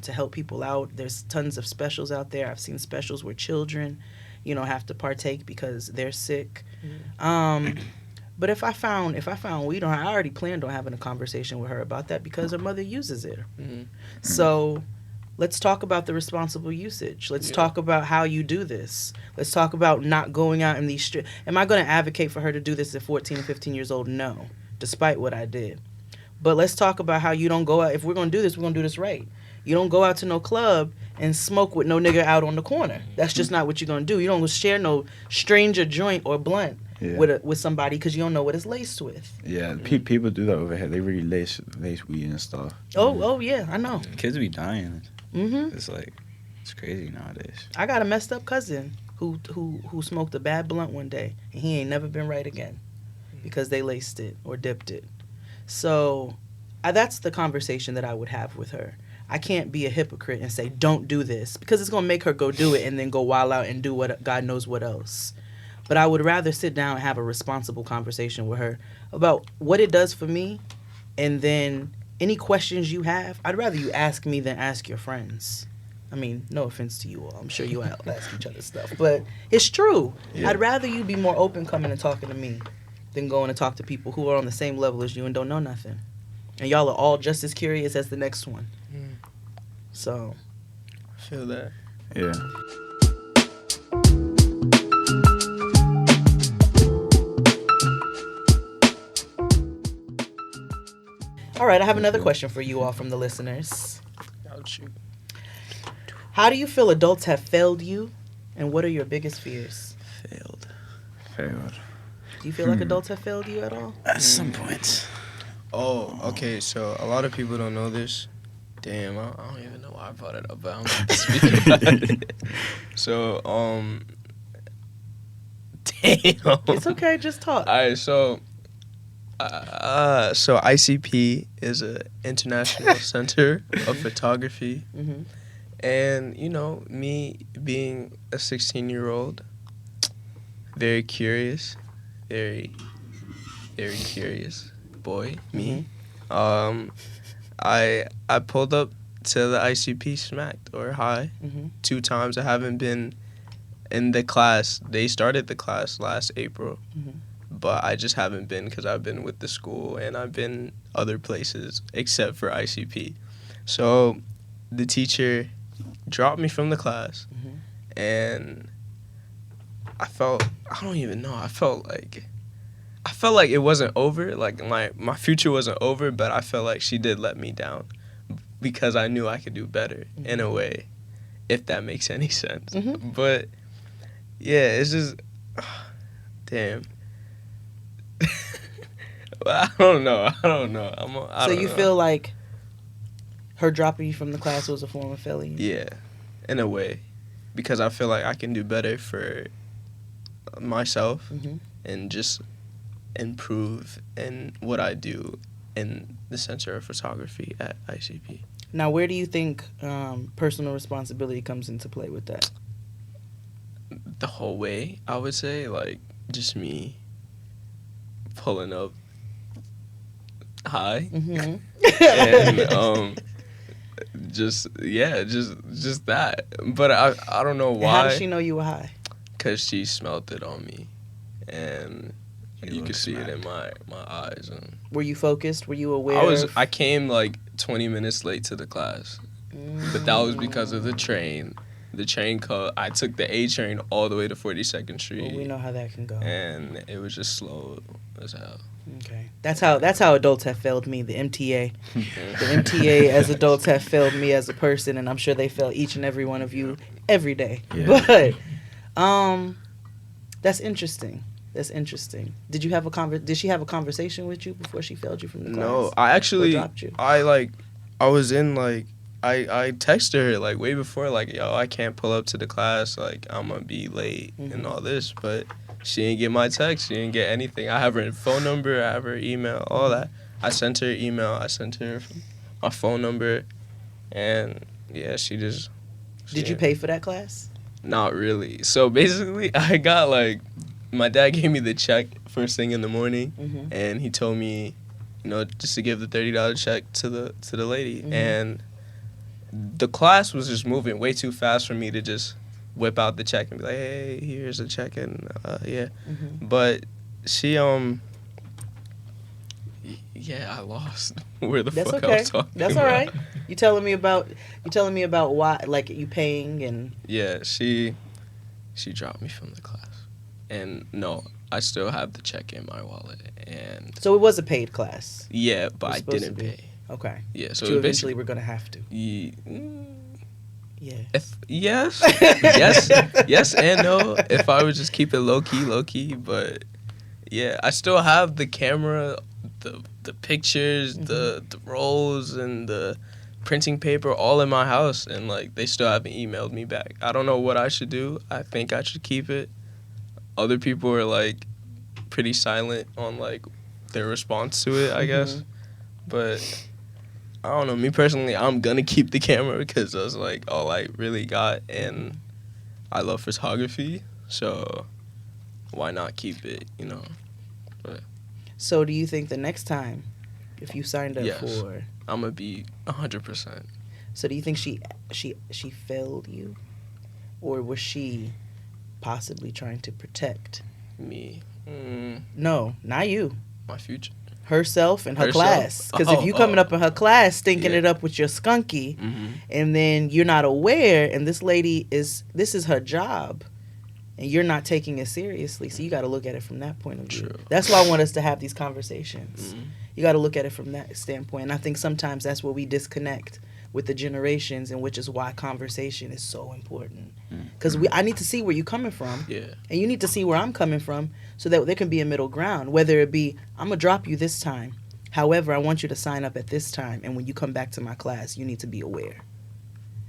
to help people out. There's tons of specials out there. I've seen specials where children, have to partake because they're sick. But if I found weed on her, I already planned on having a conversation with her about that because her mother uses it. So let's talk about the responsible usage. Let's talk about how you do this. Let's talk about not going out in these streets. Am I going to advocate for her to do this at 14 and 15 years old? No, despite what I did. But let's talk about how you don't go out. If we're going to do this, we're going to do this right. You don't go out to no club and smoke with no nigga out on the corner. That's just not what you're going to do. You don't share no stranger joint or blunt with somebody because you don't know what it's laced with. Yeah, people do that over here. They really lace weed and stuff. Oh yeah, I know. Kids be dying. It's crazy nowadays. I got a messed up cousin who smoked a bad blunt one day, and he ain't never been right again because they laced it or dipped it. So that's the conversation that I would have with her. I can't be a hypocrite and say, don't do this, because it's going to make her go do it and then go wild out and do what God knows what else. But I would rather sit down and have a responsible conversation with her about what it does for me, and then any questions you have, I'd rather you ask me than ask your friends. I mean, no offense to you all. I'm sure you all ask each other stuff, but it's true. Yeah. I'd rather you be more open coming and talking to me than going to talk to people who are on the same level as you and don't know nothing. And y'all are all just as curious as the next one. So, I feel that. Yeah. all right, I have another question for you all from the listeners. Ouch. How do you feel adults have failed you, and what are your biggest fears? Failed. Do you feel like adults have failed you at all? At some point. Oh, okay. So a lot of people don't know this. Damn, I don't even know why I brought it up, but I'm about to speak about it. So, damn. It's okay, just talk. All right, so ICP is a International Center of Photography, and you know, me being a 16-year-old, very curious, very curious boy, me. I pulled up to the ICP smacked or high 2 times. I haven't been in the class. They started the class last April, but I just haven't been because I've been with the school and I've been other places except for ICP. So the teacher dropped me from the class, and I felt like it wasn't over. Like my future wasn't over, but I felt like she did let me down because I knew I could do better in a way, if that makes any sense. But yeah, it's just damn. I don't know. So you feel like her dropping you from the class was a form of failing you? Yeah, in a way, because I feel like I can do better for myself and just improve in what I do in the Center of Photography at ICP. Now, where do you think personal responsibility comes into play with that? The whole way, I would say, like, just me pulling up high and just that. But I don't know why. And how does she know you were high? Because she smelled it on me, and you could see it in my eyes. And were you focused? Were you aware? I came like 20 minutes late to the class, but that was because of the train. The train I took the A train all the way to 42nd Street. Well, we know how that can go. And it was just slow as hell. Okay, that's how adults have failed me. The MTA, the MTA as adults have failed me as a person, and I'm sure they fail each and every one of you every day. Yeah. But that's interesting. That's interesting. Did she have a conversation with you before she failed you from the class? No, I actually dropped you? I texted her like way before, like, yo, I can't pull up to the class, like I'm gonna be late and all this, but she didn't get my text, she didn't get anything. I have her phone number, I have her email, all that. I sent her email, I sent her my phone number, and yeah, she just. Did you pay for that class? Not really. So basically, I got like, my dad gave me the check first thing in the morning, and he told me, you know, just to give the $30 check to the lady, and the class was just moving way too fast for me to just whip out the check and be like, hey, here's a check, and yeah. But she yeah, I lost where the fuck I was talking That's about. all right. You telling me about why, like, you paying and. Yeah, she dropped me from the class, and no, I still have the check in my wallet, and. So it was a paid class. Yeah, but I didn't pay. Okay. Yeah, so you eventually were gonna have to. Yeah. Yes, yes and no. If I would just keep it low key, but yeah, I still have the camera, the pictures, the rolls, and the printing paper all in my house, and like they still haven't emailed me back. I don't know what I should do. I think I should keep it. Other people are like pretty silent on like their response to it, I guess, but. I don't know. Me personally, I'm going to keep the camera because that's like all I really got, and I love photography, so why not keep it, you know? But, so do you think the next time, if you signed up yes, for... I'm going to be 100%. So do you think she failed you, or was she possibly trying to protect Me. No, not you. My future. Herself and her Herself? class. Because if you coming up in her class stinking Yeah. it up with your skunky, Mm-hmm. and then you're not aware, and this is her job, and you're not taking it seriously, so you got to look at it from that point of view. True. That's why I want us to have these conversations. Mhm. You got to look at it from that standpoint. And I think sometimes that's where we disconnect with the generations, and which is why conversation is so important. Because I need to see where you're coming from, Yeah. and you need to see where I'm coming from, so that there can be a middle ground. Whether it be, I'm gonna drop you this time, however, I want you to sign up at this time, and when you come back to my class, you need to be aware.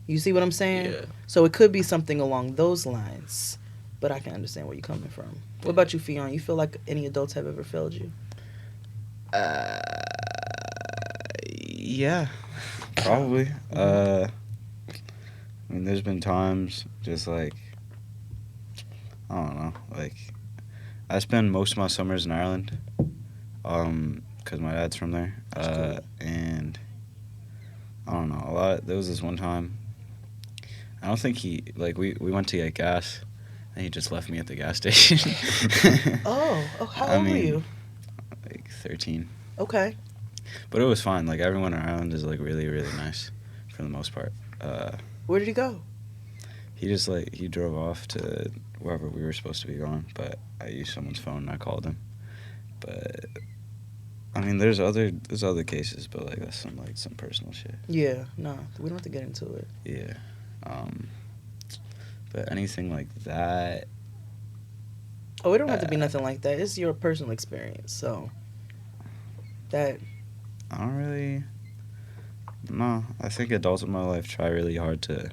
You see what I'm saying? Yeah. So it could be something along those lines, but I can understand where you're coming from. What about you, Fionn? You feel like any adults have ever failed you? Yeah, probably. I mean, there's been times just like, I don't know, like, I spend most of my summers in Ireland, because my dad's from there, and I don't know, there was this one time, I don't think we went to get gas, and he just left me at the gas station. How old were you? Like 13. Okay. But it was fine. Like, everyone in Ireland is, like, really, really nice for the most part. Where did he go? He just, like, he drove off to wherever we were supposed to be going, but I used someone's phone and I called him. But, I mean, there's other cases, but, like, that's some personal shit. Yeah, no, we don't have to get into it. Yeah. But anything like that... Oh, it don't have to be nothing like that. It's your personal experience, so... That... I don't really... No, I think adults in my life try really hard to,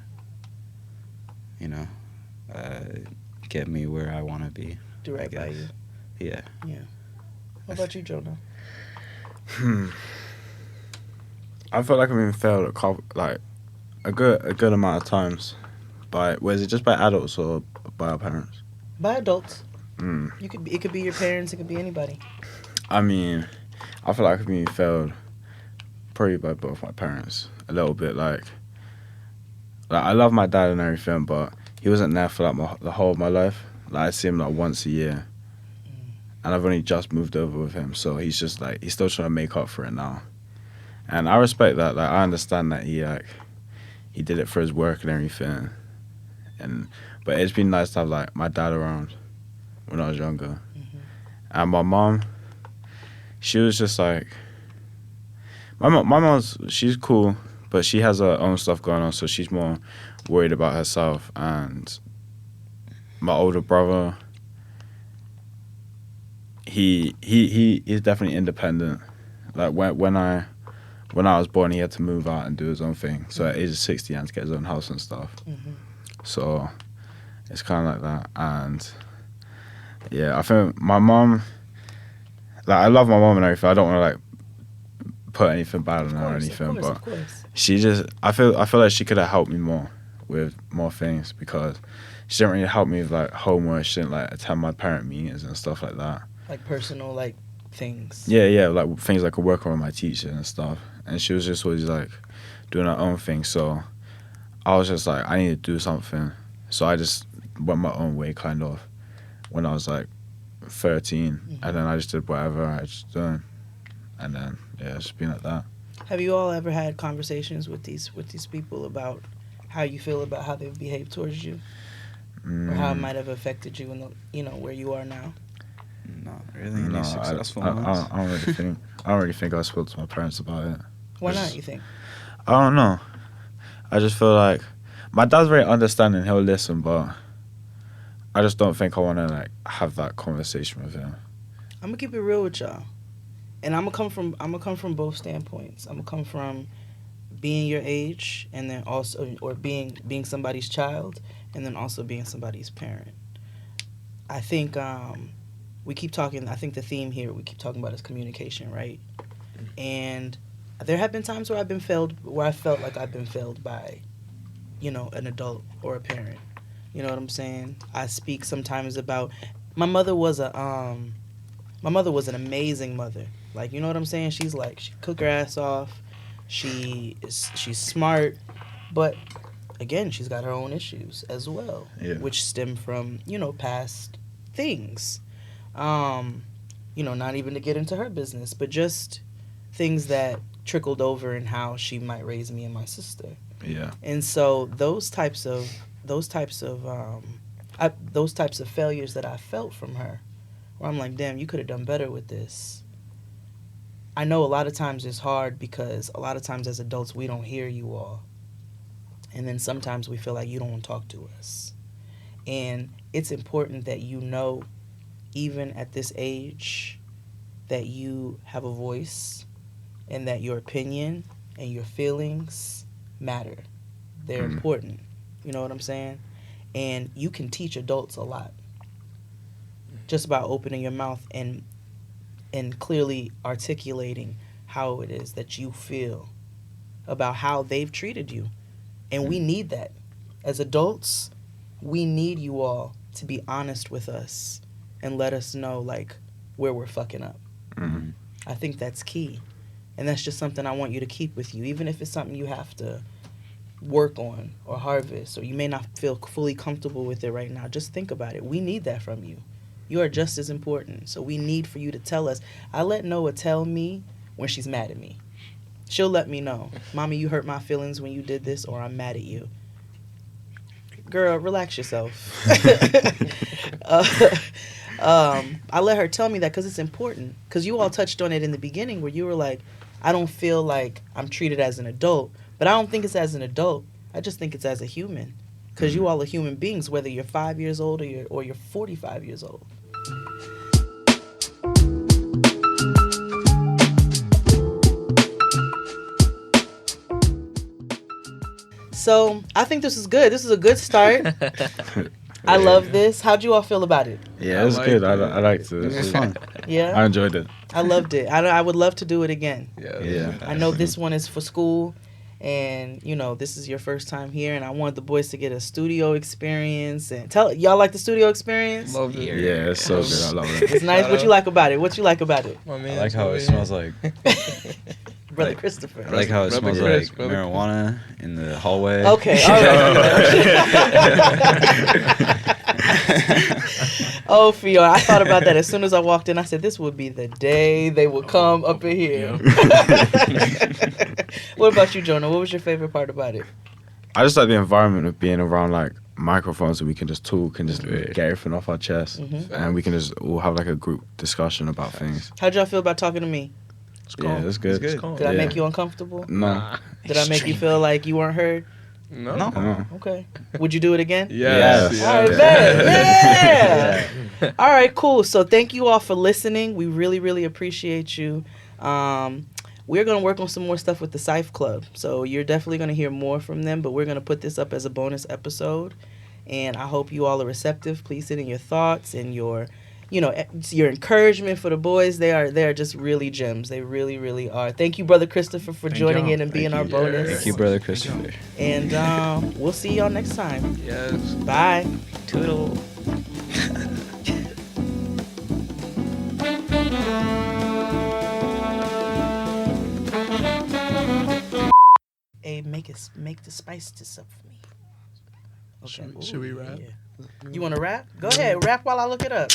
get me where I want to be. Do right by you. Yeah. Yeah. What about you, Jonah? I feel like I've been failed a good amount of times. Was it just by adults or by our parents? By adults. It could be your parents. It could be anybody. I mean, I feel like I've been failed probably by both my parents a little bit. Like I love my dad and everything, but he wasn't there for the whole of my life. Like I see him like once a year, and I've only just moved over with him, so he's just like he's still trying to make up for it now. And I respect that. Like I understand that he did it for his work and everything, but it's been nice to have like my dad around when I was younger, and my mom. She was just like, my mom's, she's cool, but she has her own stuff going on, so she's more worried about herself. And my older brother, he is definitely independent. Like when I was born, he had to move out and do his own thing. So at age of 60, he had to get his own house and stuff. So it's kind of like that. And yeah, I think my mom. Like I love my mom and everything. I don't want to like put anything bad on her or anything, but she just I feel like she could have helped me more with more things because she didn't really help me with like homework. She didn't like attend my parent meetings and stuff like that. Like personal like things. Yeah, like things like a work around my teacher and stuff. And she was just always like doing her own thing. So I was just like I need to do something. So I just went my own way kind of when I was like 13, and then I just did whatever I was doing, and then yeah, it's been like that. Have you all ever had conversations with these people about how you feel about how they've behaved towards you, or how it might have affected you in where you are now? Not really. Any successful I ones? don't really think I spoke to my parents about it. Why not? You think? I don't know. I just feel like my dad's very understanding. He'll listen, but I just don't think I want to like have that conversation with him. I'm gonna keep it real with y'all, and I'm gonna come from both standpoints. I'm gonna come from being your age, and then also or being somebody's child, and then also being somebody's parent. I think we keep talking. I think the theme here we keep talking about is communication, right? And there have been times where I felt like I've been failed by, an adult or a parent. You know what I'm saying? I speak sometimes about my mother was an amazing mother. Like, you know what I'm saying? She cooked her ass off. She's smart, but again, she's got her own issues as well, which stem from, past things. Not even to get into her business, but just things that trickled over in how she might raise me and my sister. Yeah. And so those types of failures that I felt from her, where I'm like, damn, you could have done better with this. I know a lot of times it's hard because a lot of times as adults we don't hear you all. And then sometimes we feel like you don't want to talk to us. And it's important that even at this age, that you have a voice and that your opinion and your feelings matter. They're important. You know what I'm saying? And you can teach adults a lot just by opening your mouth and clearly articulating how it is that you feel about how they've treated you. And we need that. As adults, we need you all to be honest with us and let us know, like, where we're fucking up. Mm-hmm. I think that's key. And that's just something I want you to keep with you, even if it's something you have to work on or harvest, or you may not feel fully comfortable with it right now. Just think about it. We need that from you. You are just as important. So we need for you to tell us. I let Noah tell me when she's mad at me. She'll let me know, Mommy, you hurt my feelings when you did this, or I'm mad at you. Girl, relax yourself. I let her tell me that because it's important. Because you all touched on it in the beginning where you were like, I don't feel like I'm treated as an adult. But I don't think it's as an adult. I just think it's as a human. Because you all are human beings, whether you're 5 years old or you're 45 years old. So I think this is good. This is a good start. I love this. How'd you all feel about it? Yeah, it was good. I liked it. It was fun. Yeah? I enjoyed it. I loved it. I would love to do it again. Yeah. I know this one is for school, and, this is your first time here, and I wanted the boys to get a studio experience. And y'all like the studio experience? Love it. Yeah, it's so good. I love it. It's nice. What you like about it? What you like about it? I like how it smells like... Brother Christopher. I like how it smells like marijuana in the hallway. Okay, all right. Oh, Fiona, I thought about that as soon as I walked in. I said, this would be the day they would come up in here. What about you, Jonah? What was your favorite part about it? I just like the environment of being around, like, microphones so we can just talk and just get everything off our chest. And we can just all have, like, a group discussion about things. How'd y'all feel about talking to me? Yeah, that's good. Did I make you uncomfortable? No. Did I make you feel like you weren't heard? No. Okay. Would you do it again? Yes. All right, bet. Yeah. All right, cool. So thank you all for listening. We really, really appreciate you. We're going to work on some more stuff with the Cyph Club. So you're definitely going to hear more from them, but we're going to put this up as a bonus episode. And I hope you all are receptive. Please send in your thoughts and your encouragement for the boys. They are just really gems. They really, really are. Thank you, Brother Christopher, for joining in and being our bonus. Thank you, Brother Christopher. And we'll see y'all next time. Yes. Bye. Toodle. Hey, make the spice this up for me. Okay. Should we rap? Yeah. You want to rap? Go ahead, rap while I look it up.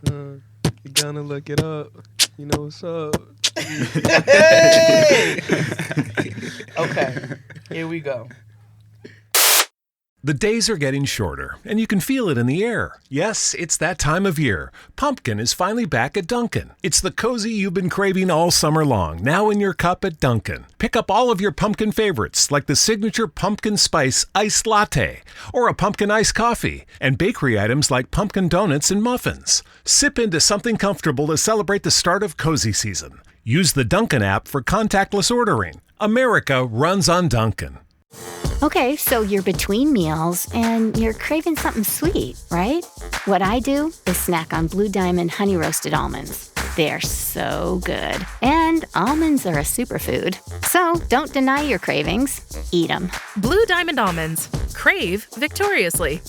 You gonna look it up. You know what's up. Hey! Okay, here we go. The days are getting shorter, and you can feel it in the air. Yes, it's that time of year. Pumpkin is finally back at Dunkin'. It's the cozy you've been craving all summer long, now in your cup at Dunkin'. Pick up all of your pumpkin favorites, like the signature pumpkin spice iced latte, or a pumpkin iced coffee, and bakery items like pumpkin donuts and muffins. Sip into something comfortable to celebrate the start of cozy season. Use the Dunkin' app for contactless ordering. America runs on Dunkin'. Okay, so you're between meals and you're craving something sweet, right? What I do is snack on Blue Diamond honey roasted almonds. They're so good. And almonds are a superfood. So don't deny your cravings. Eat them. Blue Diamond almonds. Crave victoriously.